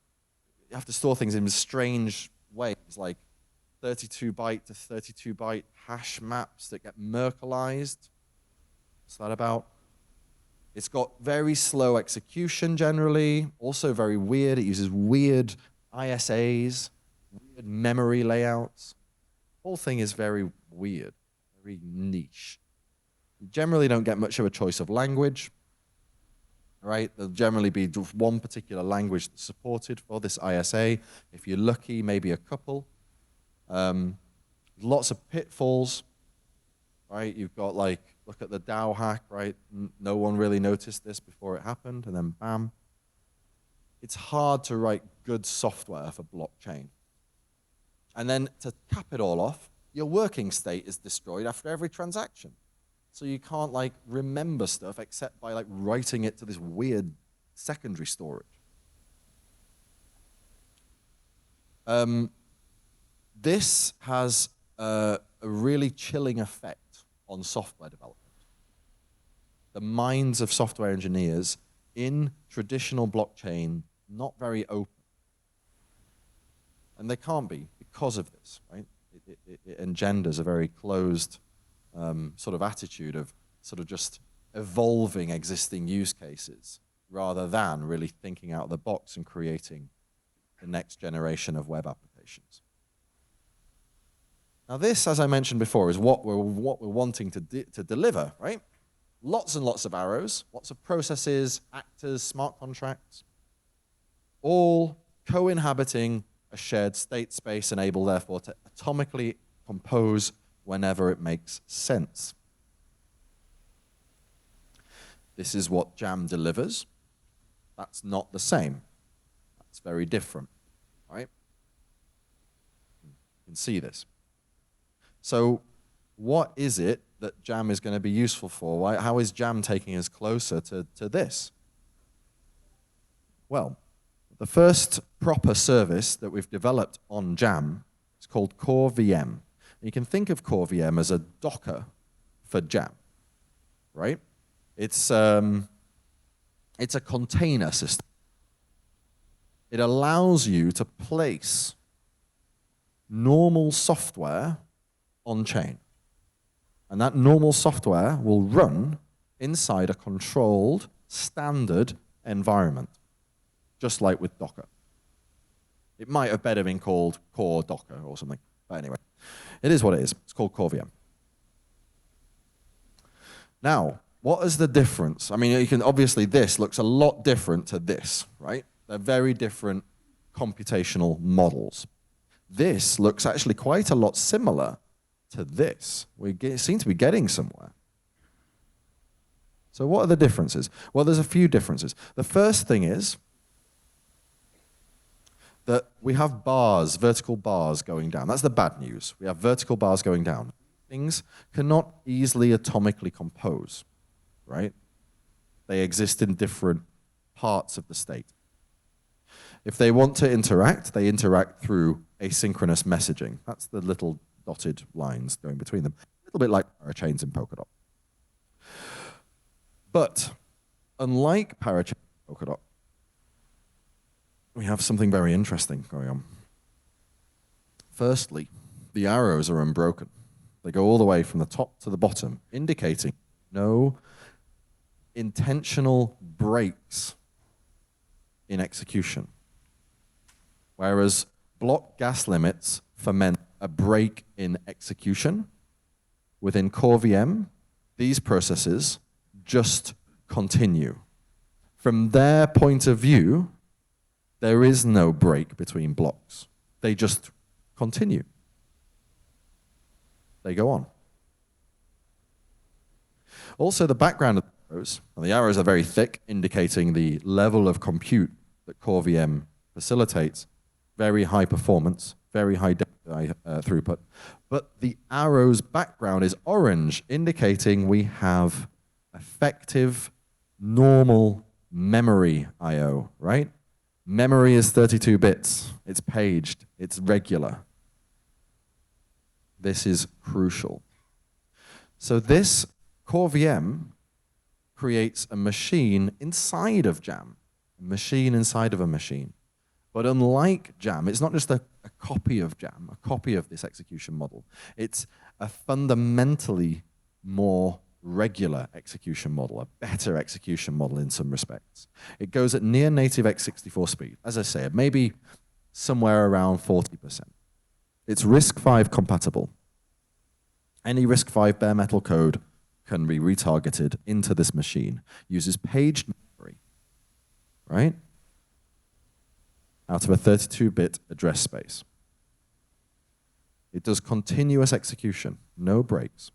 you have to store things in strange ways, like 32-byte to 32-byte hash maps that get Merkleized. What's that about? It's got very slow execution generally, also very weird. It uses weird ISAs, weird memory layouts. The whole thing is very weird, very niche. You generally don't get much of a choice of language, right? There'll generally be one particular language that's supported for this ISA. If you're lucky, maybe a couple. Lots of pitfalls, right? You've got like, look at the DAO hack, right? No one really noticed this before it happened, and then bam. It's hard to write good software for blockchain. And then to cap it all off, your working state is destroyed after every transaction. So you can't like remember stuff except by like writing it to this weird secondary storage. This has a really chilling effect on software development. The minds of software engineers in traditional blockchain, not very open. And they can't be because of this, right? It engenders a very closed sort of attitude of sort of just evolving existing use cases rather than really thinking out of the box and creating the next generation of web applications. Now this, as I mentioned before, is what we're wanting to deliver, right? Lots and lots of arrows, lots of processes, actors, smart contracts, all co-inhabiting a shared state space and able, therefore, to atomically compose whenever it makes sense. This is what JAM delivers. That's not the same. That's very different, right? You can see this. So what is it that JAM is going to be useful for? How is JAM taking us closer to this? Well, the first proper service that we've developed on JAM is called Core VM. You can think of Core VM as a Docker for JAM, right? It's a container system. It allows you to place normal software on chain. And that normal software will run inside a controlled, standard environment, just like with Docker. It might have better been called Core Docker or something, but anyway, it is what it is. It's called Core VM. Now, what is the difference? I mean, you can obviously this looks a lot different to this, right? They're very different computational models. This looks actually quite a lot similar to this. We seem to be getting somewhere. So what are the differences? Well, there's a few differences. The first thing is that we have bars, vertical bars going down. That's the bad news. We have vertical bars going down. Things cannot easily atomically compose, right? They exist in different parts of the state. If they want to interact, they interact through asynchronous messaging. That's the little dotted lines going between them. A little bit like parachains in Polkadot. But unlike parachains in Polkadot, we have something very interesting going on. Firstly, the arrows are unbroken. They go all the way from the top to the bottom, indicating no intentional breaks in execution. Whereas block gas limits ferment a break in execution, within core VM, these processes just continue. From their point of view, there is no break between blocks. They just continue. They go on. Also, the background of the arrows, and the arrows are very thick, indicating the level of compute that core VM facilitates. Very high performance, very high throughput. But the arrow's background is orange, indicating we have effective, normal memory I/O, right? Memory is 32 bits. It's paged. It's regular. This is crucial. So this core VM creates a machine inside of JAM, a machine inside of a machine. But unlike JAM, it's not just a copy of JAM, a copy of this execution model. It's a fundamentally more regular execution model, a better execution model in some respects. It goes at near native x64 speed. As I say, maybe somewhere around 40%. It's RISC-V compatible. Any RISC-V bare metal code can be retargeted into this machine. Uses paged memory, right? Out of a 32-bit address space. It does continuous execution, no breaks.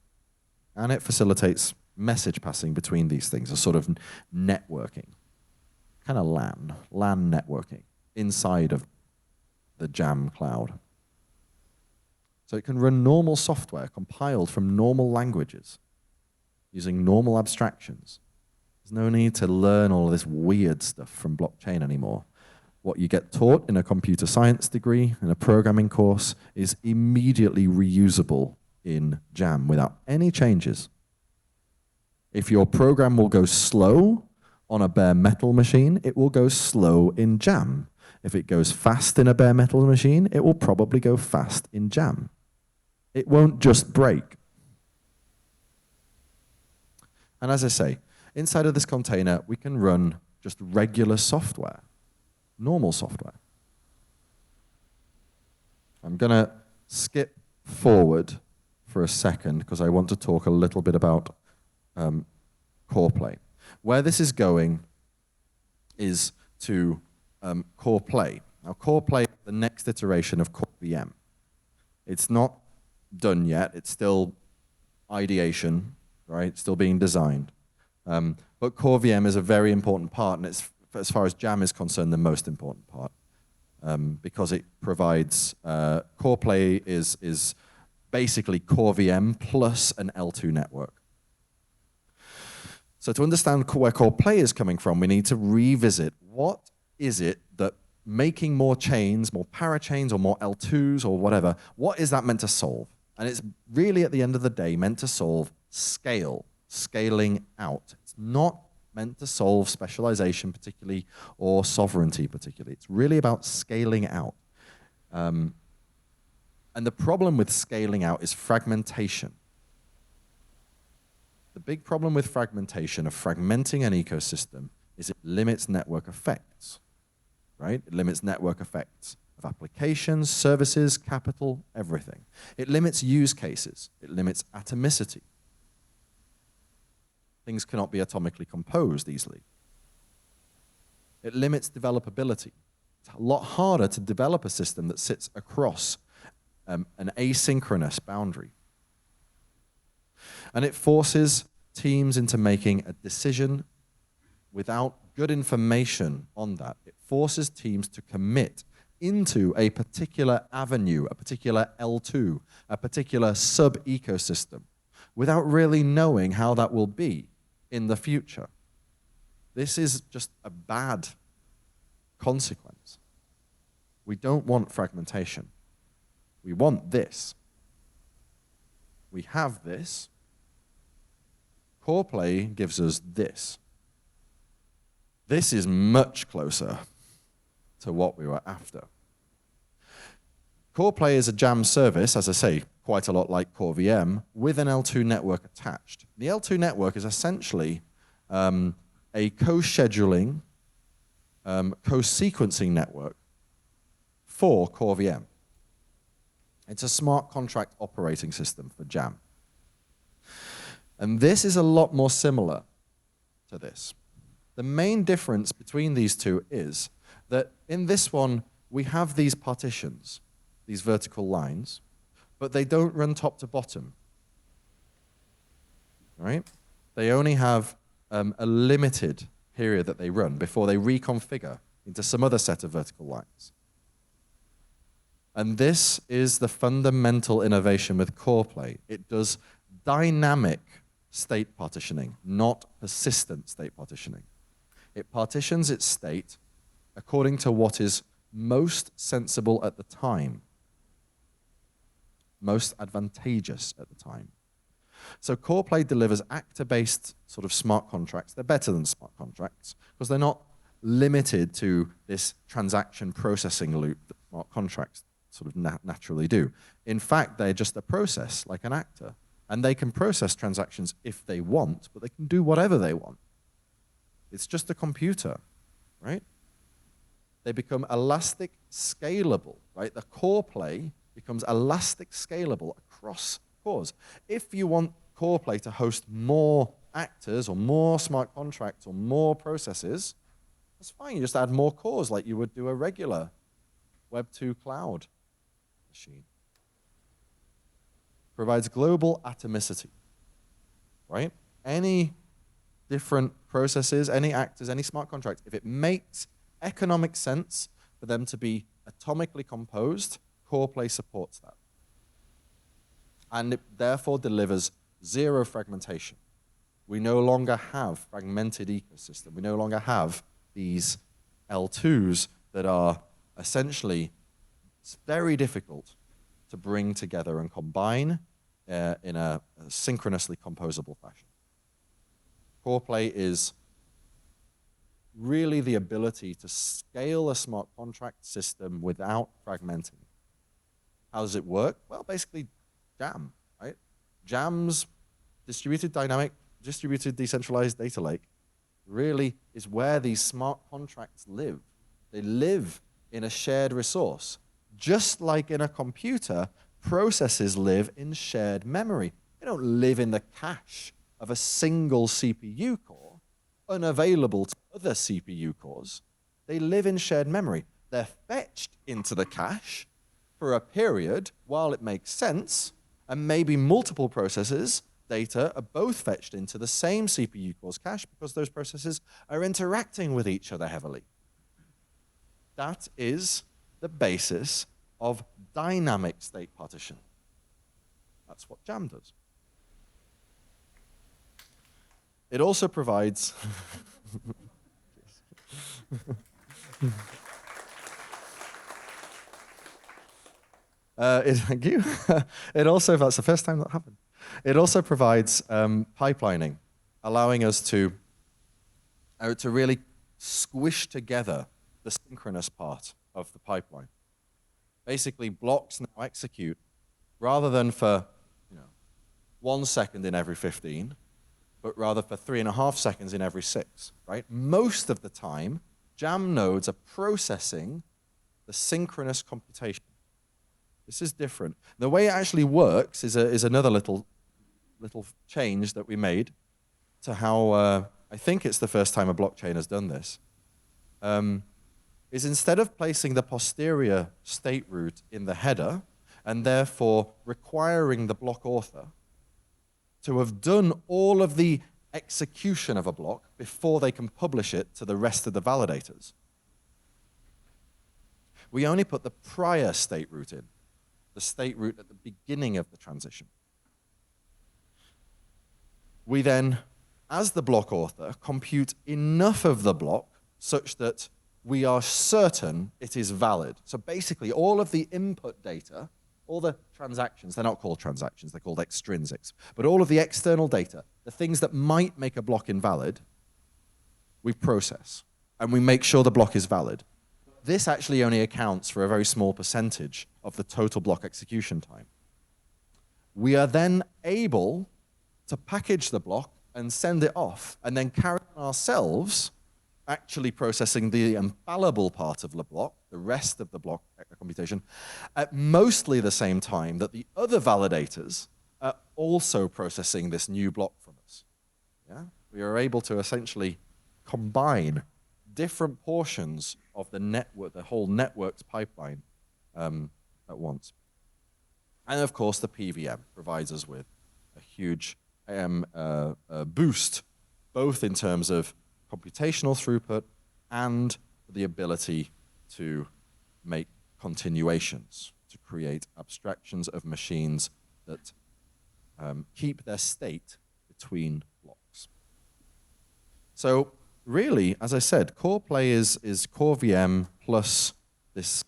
And it facilitates message passing between these things, a sort of networking, kind of LAN networking inside of the JAM cloud. So it can run normal software compiled from normal languages using normal abstractions. There's no need to learn all of this weird stuff from blockchain anymore. What you get taught in a computer science degree, in a programming course, is immediately reusable in JAM without any changes. If your program will go slow on a bare metal machine, it will go slow in JAM. If it goes fast in a bare metal machine, it will probably go fast in JAM. It won't just break. And as I say, inside of this container, we can run just regular software, normal software. I'm going to skip forward for a second because I want to talk a little bit about core play. Where this is going is to core play. Now, core play is the next iteration of core VM. It's not done yet. It's still ideation, right? It's still being designed. But core VM is a very important part, and it's, as far as JAM is concerned, the most important part because it provides core play is basically core VM plus an L2 network. So to understand where core play is coming from, we need to revisit what is it that making more chains, more parachains or more L2s or whatever, what is that meant to solve? And it's really, at the end of the day, meant to solve scaling out. It's not meant to solve specialization particularly or sovereignty particularly. It's really about scaling out. And the problem with scaling out is fragmentation. The big problem with fragmentation, of fragmenting an ecosystem, is it limits network effects, right? It limits network effects of applications, services, capital, everything. It limits use cases. It limits atomicity. Things cannot be atomically composed easily. It limits developability. It's a lot harder to develop a system that sits across an asynchronous boundary. And it forces teams into making a decision without good information on that. It forces teams to commit into a particular avenue, a particular L2, a particular sub-ecosystem, without really knowing how that will be in the future. This is just a bad consequence. We don't want fragmentation. We want this. We have this. Core play gives us this. This is much closer to what we were after. Core play is a JAM service, as I say, quite a lot like Core VM, with an L2 network attached. The L2 network is essentially a co-scheduling, co-sequencing network for Core VM. It's a smart contract operating system for JAM. And this is a lot more similar to this. The main difference between these two is that in this one, we have these partitions, these vertical lines, but they don't run top to bottom, right? They only have a limited period that they run before they reconfigure into some other set of vertical lines. And this is the fundamental innovation with core play. It does dynamic state partitioning, not persistent state partitioning. It partitions its state according to what is most sensible at the time, most advantageous at the time. So core play delivers actor-based sort of smart contracts. They're better than smart contracts because they're not limited to this transaction processing loop that smart contracts sort of naturally do. In fact, they're just a process like an actor, and they can process transactions if they want, but they can do whatever they want. It's just a computer, right? They become elastic scalable, right? The core play becomes elastic scalable across cores. If you want core play to host more actors or more smart contracts or more processes, that's fine. You just add more cores like you would do a regular Web2 cloud machine. Provides global atomicity, right? Any different processes, any actors, any smart contracts, if it makes economic sense for them to be atomically composed, core play supports that. And it therefore delivers zero fragmentation. We no longer have fragmented ecosystem. We no longer have these L2s that are essentially very difficult to bring together and combine in a synchronously composable fashion. Core play is really the ability to scale a smart contract system without fragmenting. How does it work? Well, basically JAM, right? JAM's distributed decentralized data lake really is where these smart contracts live. They live in a shared resource. Just like in a computer, processes live in shared memory. They don't live in the cache of a single CPU core, unavailable to other CPU cores. They live in shared memory. They're fetched into the cache for a period while it makes sense, and maybe multiple processes, data, are both fetched into the same CPU core's cache because those processes are interacting with each other heavily. That is the basis of dynamic state partition. That's what JAM does. It also provides thank you. It also, that's the first time that happened. It also provides pipelining, allowing us to really squish together the synchronous part of the pipeline. Basically, blocks now execute rather than for 1 second in every 15, but rather for 3.5 seconds in every 6, right? Most of the time, JAM nodes are processing the synchronous computation. This is different. The way it actually works is another little change that we made to how I think it's the first time a blockchain has done this. Is instead of placing the posterior state root in the header and therefore requiring the block author to have done all of the execution of a block before they can publish it to the rest of the validators, We only put the prior state root in, the state root at the beginning of the transition. We then, as the block author, compute enough of the block such that we are certain it is valid. So basically, all of the input data, all the transactions, they're not called transactions, they're called extrinsics, but all of the external data, the things that might make a block invalid, we process, and we make sure the block is valid. This actually only accounts for a very small percentage of the total block execution time. We are then able to package the block and send it off, and then carry on ourselves actually processing the infallible part of the block, the rest of the block computation, at mostly the same time that the other validators are also processing this new block from us. Yeah? We are able to essentially combine different portions of the network, the whole network's pipeline at once. And of course, the PVM provides us with a huge boost, both in terms of computational throughput and the ability to make continuations, to create abstractions of machines that keep their state between blocks. So really, as I said, core play is core VM plus this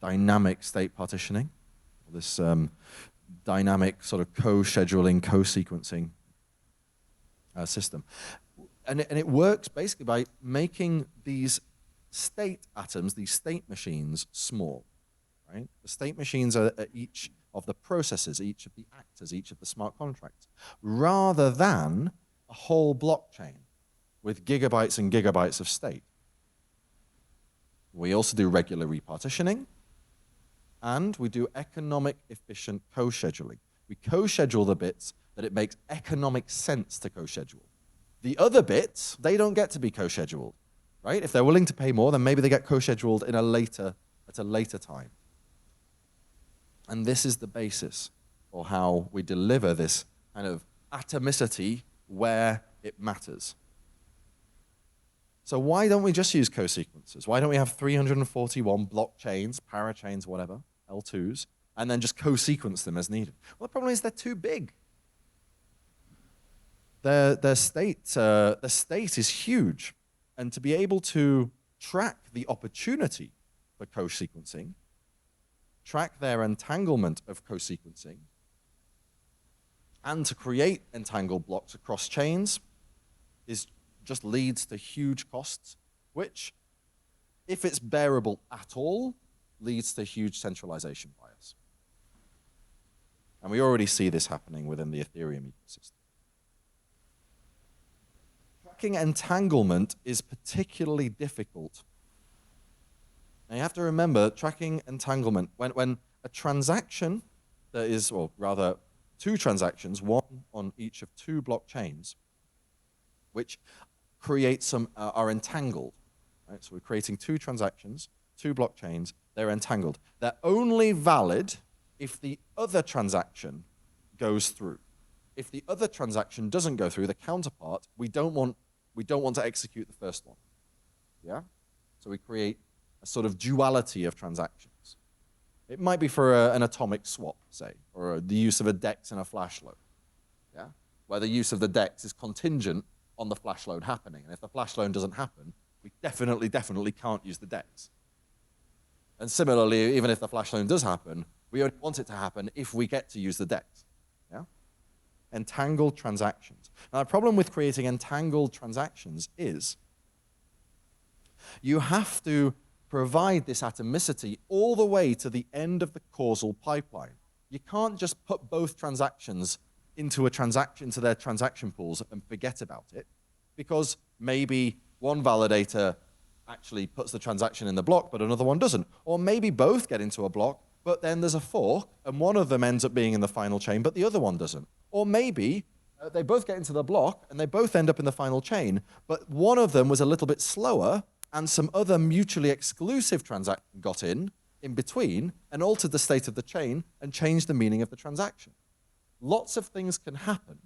dynamic state partitioning, this dynamic sort of co-scheduling, co-sequencing system. And it works basically by making these state atoms, these state machines, small. Right? The state machines are each of the processes, each of the actors, each of the smart contracts, rather than a whole blockchain with gigabytes and gigabytes of state. We also do regular repartitioning, and we do economic efficient co-scheduling. We co-schedule the bits that it makes economic sense to co-schedule. The other bits, they don't get to be co-scheduled, right? If they're willing to pay more, then maybe they get co-scheduled at a later time. And this is the basis for how we deliver this kind of atomicity where it matters. So why don't we just use co-sequencers? Why don't we have 341 blockchains, parachains, whatever, L2s, and then just co-sequence them as needed? Well, the problem is they're too big. Their state is huge. And to be able to track the opportunity for co-sequencing, track their entanglement of co-sequencing, and to create entangled blocks across chains just leads to huge costs, which, if it's bearable at all, leads to huge centralization bias. And we already see this happening within the Ethereum ecosystem. Tracking entanglement is particularly difficult. Now you have to remember, tracking entanglement, when a transaction that is, or rather two transactions, one on each of two blockchains, which are entangled. Right? So we're creating two transactions, two blockchains, they're entangled. They're only valid if the other transaction goes through. If the other transaction doesn't go through, the counterpart, we don't want to execute the first one. Yeah? So we create a sort of duality of transactions. It might be for an atomic swap, say, or the use of a DEX and a flash load. Yeah? Where the use of the DEX is contingent on the flash load happening. And if the flash load doesn't happen, we definitely can't use the DEX. And similarly, even if the flash load does happen, we only want it to happen if we get to use the DEX. Yeah? Entangled transactions. Now, the problem with creating entangled transactions is you have to provide this atomicity all the way to the end of the causal pipeline. You can't just put both transactions into their transaction pools and forget about it, because maybe one validator actually puts the transaction in the block, but another one doesn't. Or maybe both get into a block, but then there's a fork, and one of them ends up being in the final chain, but the other one doesn't. Or maybe they both get into the block, and they both end up in the final chain, but one of them was a little bit slower, and some other mutually exclusive transaction got in between, and altered the state of the chain, and changed the meaning of the transaction. Lots of things can happen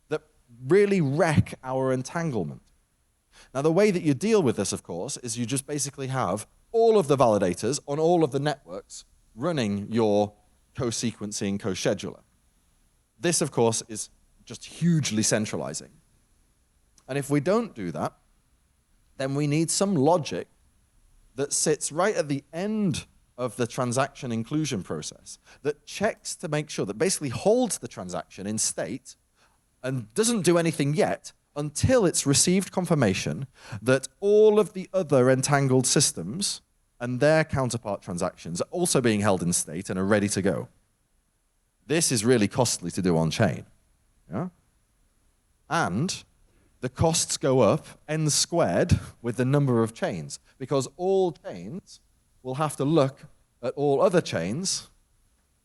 that really wreck our entanglement. Now, the way that you deal with this, of course, is you just basically have all of the validators on all of the networks running your co-sequencing co-scheduler. This, of course, is just hugely centralizing. And if we don't do that, then we need some logic that sits right at the end of the transaction inclusion process that checks to make sure that basically holds the transaction in state and doesn't do anything yet until it's received confirmation that all of the other entangled systems and their counterpart transactions are also being held in state and are ready to go. This is really costly to do on chain. Yeah? And the costs go up n squared with the number of chains, because all chains will have to look at all other chains'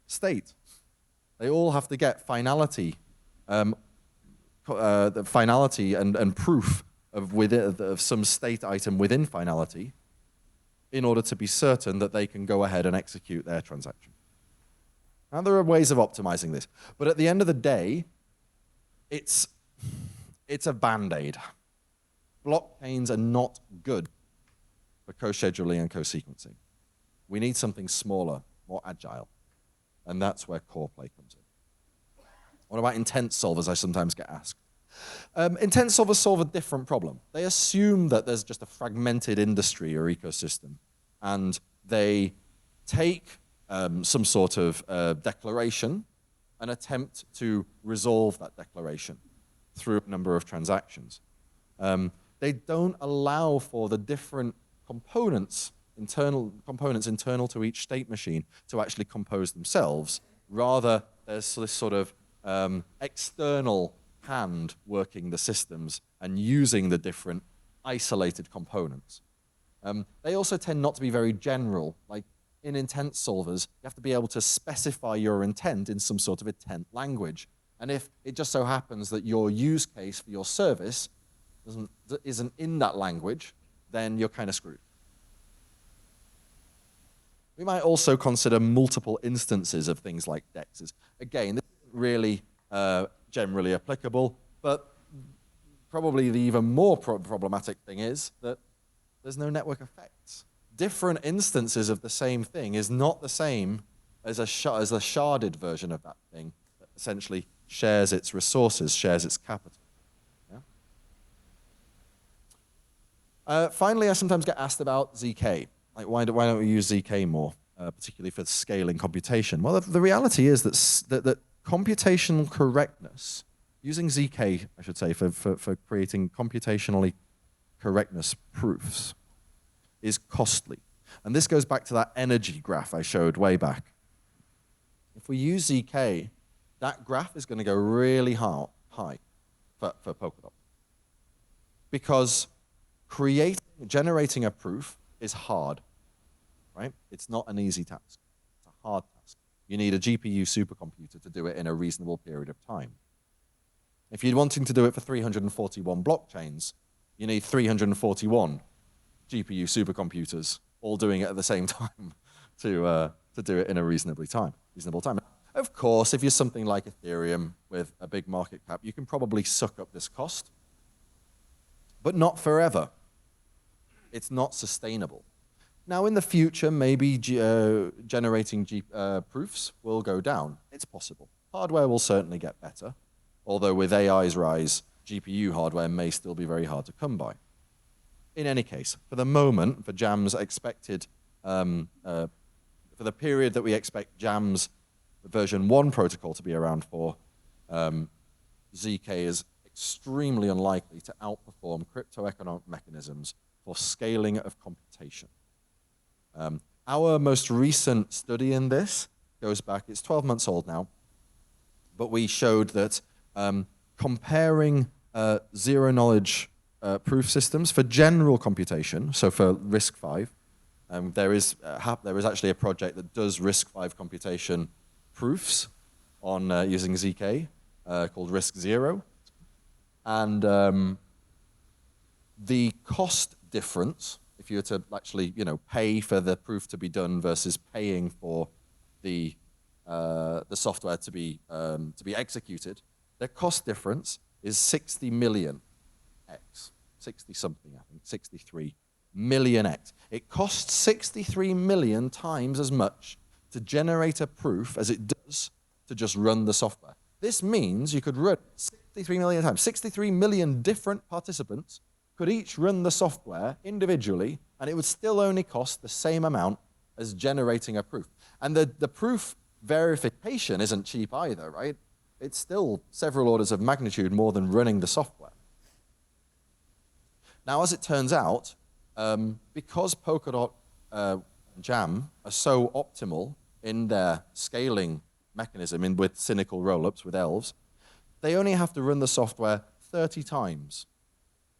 state. They all have to get finality, the finality and proof of some state item within finality in order to be certain that they can go ahead and execute their transaction. Now, there are ways of optimizing this, but at the end of the day, it's a Band-Aid. Blockchains are not good for co-scheduling and co-sequencing. We need something smaller, more agile, and that's where core play comes in. What about intent solvers, I sometimes get asked. Intent solvers solve a different problem. They assume that there's just a fragmented industry or ecosystem, and they take some sort of declaration and attempt to resolve that declaration through a number of transactions. They don't allow for the different components internal to each state machine to actually compose themselves. Rather, there's this sort of external hand working the systems and using the different isolated components. They also tend not to be very general. Like in intent solvers, you have to be able to specify your intent in some sort of intent language. And if it just so happens that your use case for your service isn't in that language, then you're kind of screwed. We might also consider multiple instances of things like dexes. Again, this isn't really generally applicable, but probably the even more problematic thing is that there's no network effects. Different instances of the same thing is not the same as a sharded version of that thing that essentially shares its resources, shares its capital. Yeah? Finally, I sometimes get asked about ZK. Like, why don't we use ZK more, particularly for scaling computation? Well, the reality is that computational correctness, using ZK, I should say, for creating computationally correctness proofs, is costly. And this goes back to that energy graph I showed way back. If we use ZK, that graph is going to go really high for Polkadot. Because generating a proof is hard, right? It's not an easy task. It's a hard task. You need a GPU supercomputer to do it in a reasonable period of time. If you're wanting to do it for 341 blockchains, you need 341 GPU supercomputers all doing it at the same time to do it in a reasonable time. Of course, if you're something like Ethereum with a big market cap, you can probably suck up this cost, but not forever. It's not sustainable. Now, in the future, maybe generating proofs will go down. It's possible. Hardware will certainly get better, although with AI's rise, GPU hardware may still be very hard to come by. In any case, for the moment, for JAM's expected, for the period that we expect JAM's version 1 protocol to be around for, ZK is extremely unlikely to outperform crypto-economic mechanisms for scaling of computation. Our most recent study in this goes back, it's 12 months old now, but we showed that comparing zero-knowledge proof systems for general computation, so for RISC-V, there is actually a project that does RISC-V computation proofs on using ZK called RISC-0. And the cost difference, if you were to actually pay for the proof to be done versus paying for the software to be executed, the cost difference is 60 million x, 60 something, I think, 63 million x. It costs 63 million times as much to generate a proof as it does to just run the software. This means you could run 63 million times. 63 million different participants could each run the software individually, and it would still only cost the same amount as generating a proof. And the proof verification isn't cheap either, right? It's still several orders of magnitude more than running the software. Now, as it turns out, because Polkadot JAM are so optimal in their scaling mechanism with Cynical rollups, with Elves, they only have to run the software 30 times,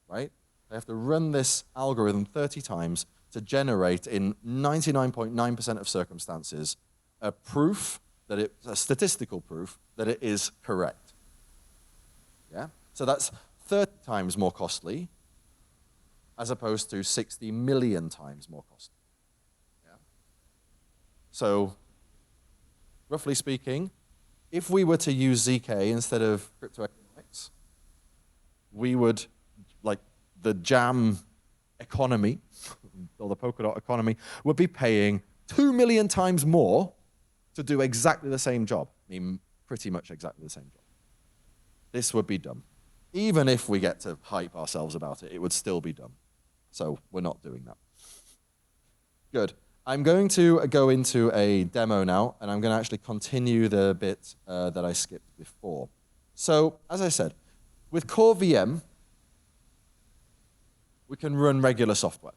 right? They have to run this algorithm 30 times to generate, in 99.9% of circumstances, a proof that a statistical proof that it is correct. Yeah? So that's 30 times more costly as opposed to 60 million times more costly. Yeah? So, roughly speaking, if we were to use ZK instead of cryptoeconomics, we would, like, the JAM economy, or the Polkadot economy, would be paying 2 million times more to do exactly the same job. I mean, pretty much exactly the same job. This would be dumb. Even if we get to hype ourselves about it, it would still be dumb. So we're not doing that. Good. I'm going to go into a demo now, and I'm going to actually continue the bit that I skipped before. So, as I said, with Core VM, we can run regular software.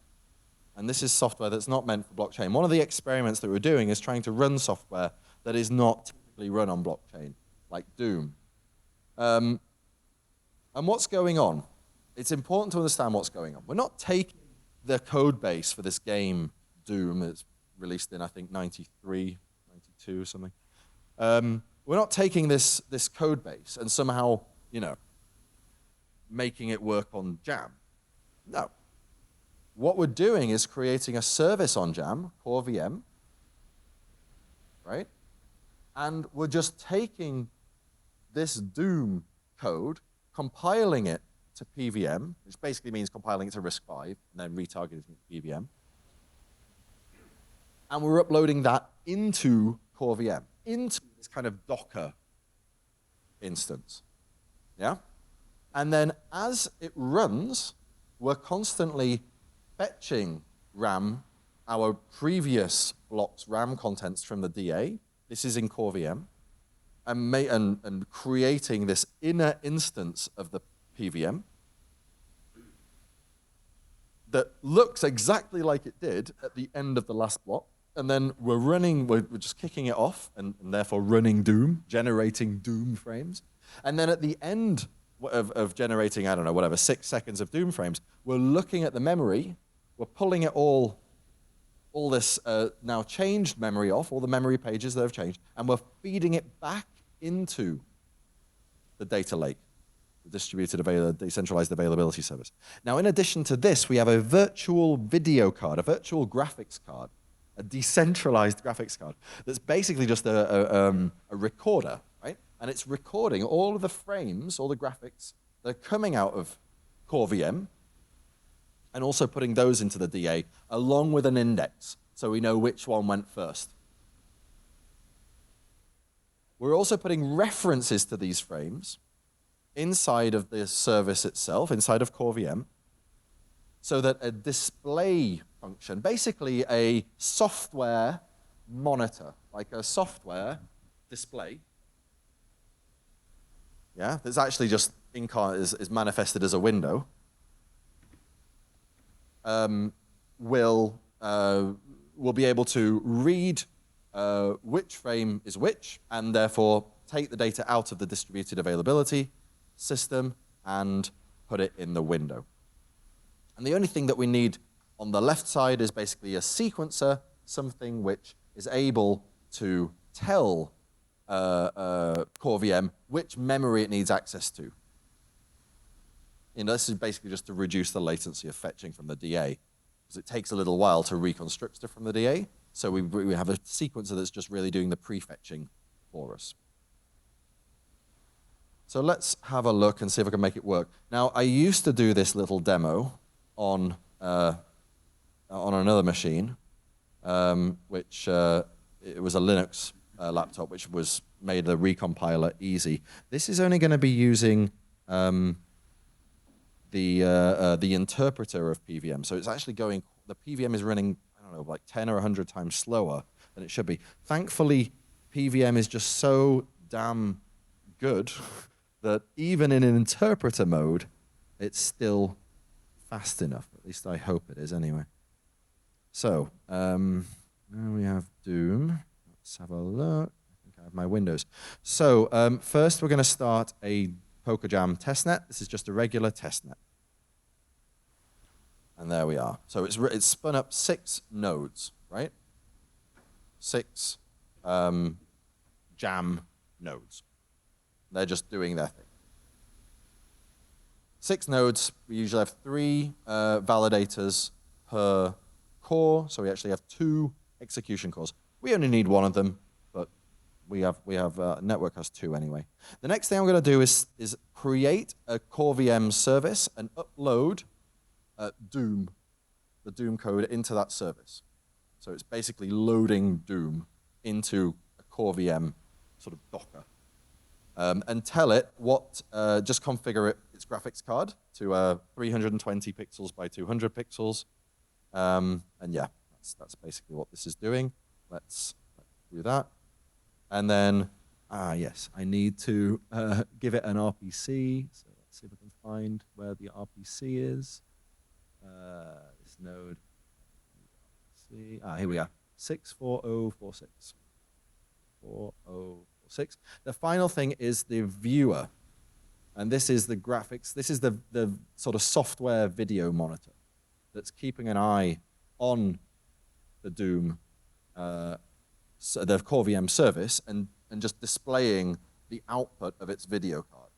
And this is software that's not meant for blockchain. One of the experiments that we're doing is trying to run software that is not typically run on blockchain, like Doom. And what's going on? It's important to understand what's going on. We're not taking the code base for this game, Doom. It's released in, I think, 93, 92, something. We're not taking this code base and somehow, making it work on JAM. No. What we're doing is creating a service on JAM, Core VM, right? And we're just taking this Doom code, compiling it to PVM, which basically means compiling it to RISC-V, and then retargeting it to PVM. And we're uploading that into Core VM, into this kind of Docker instance. Yeah? And then as it runs, we're constantly fetching RAM, our previous block's RAM contents from the DA. This is in Core VM. And creating this inner instance of the PVM that looks exactly like it did at the end of the last block. And then we're just kicking it off and therefore running Doom, generating Doom frames. And then at the end of generating, 6 seconds of Doom frames, we're looking at the memory, we're pulling it all this now changed memory off, all the memory pages that have changed, and we're feeding it back into the data lake, the decentralized availability service. Now, in addition to this, we have a virtual video card, a virtual graphics card, a decentralized graphics card that's basically just a recorder, right? And it's recording all of the frames, all the graphics that are coming out of Core VM, and also putting those into the DA along with an index, so we know which one went first. We're also putting references to these frames inside of the service itself, inside of Core VM, so that a display function, basically a software monitor, like a software display, yeah, that's actually just is manifested as a window, will be able to read which frame is which, and therefore take the data out of the distributed availability system and put it in the window. And the only thing that we need on the left side is basically a sequencer, something which is able to tell Core VM which memory it needs access to. This is basically just to reduce the latency of fetching from the DA, because it takes a little while to reconstruct stuff from the DA. So we have a sequencer that's just really doing the prefetching for us. So let's have a look and see if I can make it work. Now, I used to do this little demo on on another machine, which it was a Linux laptop, which was made the recompiler easy. This is only going to be using the interpreter of PVM. So it's actually going, the PVM is running, I don't know, like 10 or 100 times slower than it should be. Thankfully, PVM is just so damn good that even in an interpreter mode, it's still fast enough. At least I hope it is anyway. So, now we have Doom. Let's have a look. I think I have my windows. So, first we're going to start a PolkaJam testnet. This is just a regular testnet. And there we are. So it's spun up 6 nodes, right? 6 jam nodes. They're just doing their thing. 6 nodes. We usually have 3 validators per core. So we actually have 2 execution cores. We only need 1 of them, but we have network has 2 anyway. The next thing I'm going to do is create a core VM service and upload Doom, the Doom code into that service. So it's basically loading Doom into a core VM sort of Docker. And tell it what, just configure its graphics card to 320 pixels by 200 pixels. And yeah, that's basically what this is doing. Let's do that. And then, yes, I need to give it an RPC. So let's see if I can find where the RPC is. This node, here we are, 64046. 4046. The final thing is the viewer. And this is the graphics. This is the sort of software video monitor that's keeping an eye on the Doom, so the core VM service, and just displaying the output of its video card,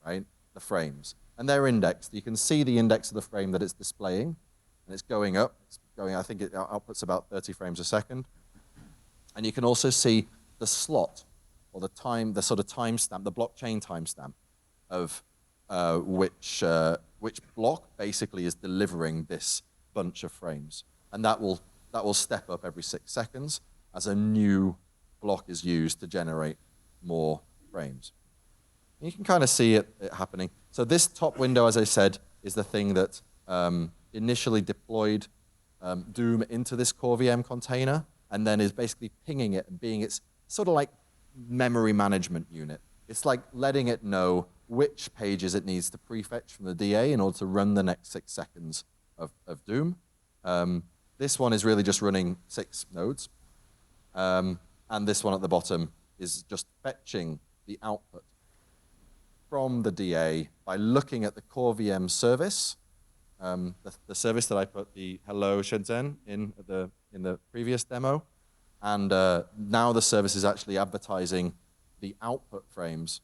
right? The frames. And they're indexed. You can see the index of the frame that it's displaying, and it's going up. It's going, I think it outputs about 30 frames a second. And you can also see the slot, or the time, the sort of timestamp, the blockchain timestamp of which block basically is delivering this bunch of frames. And that will step up every 6 seconds as a new block is used to generate more frames. You can kind of see it happening. So this top window, as I said, is the thing that initially deployed Doom into this core VM container, and then is basically pinging it and being its sort of like memory management unit. It's like letting it know which pages it needs to prefetch from the DA in order to run the next 6 seconds of Doom. This one is really just running 6 nodes. And this one at the bottom is just fetching the output from the DA by looking at the core VM service, the service that I put the hello Shenzhen in the previous demo. And now the service is actually advertising the output frames,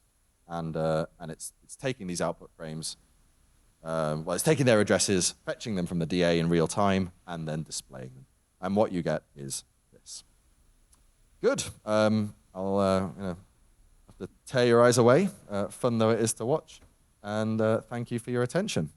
and it's taking these output frames, well, it's taking their addresses, fetching them from the DA in real time, and then displaying them. And what you get is this. Good. I'll have to tear your eyes away, fun though it is to watch, and thank you for your attention.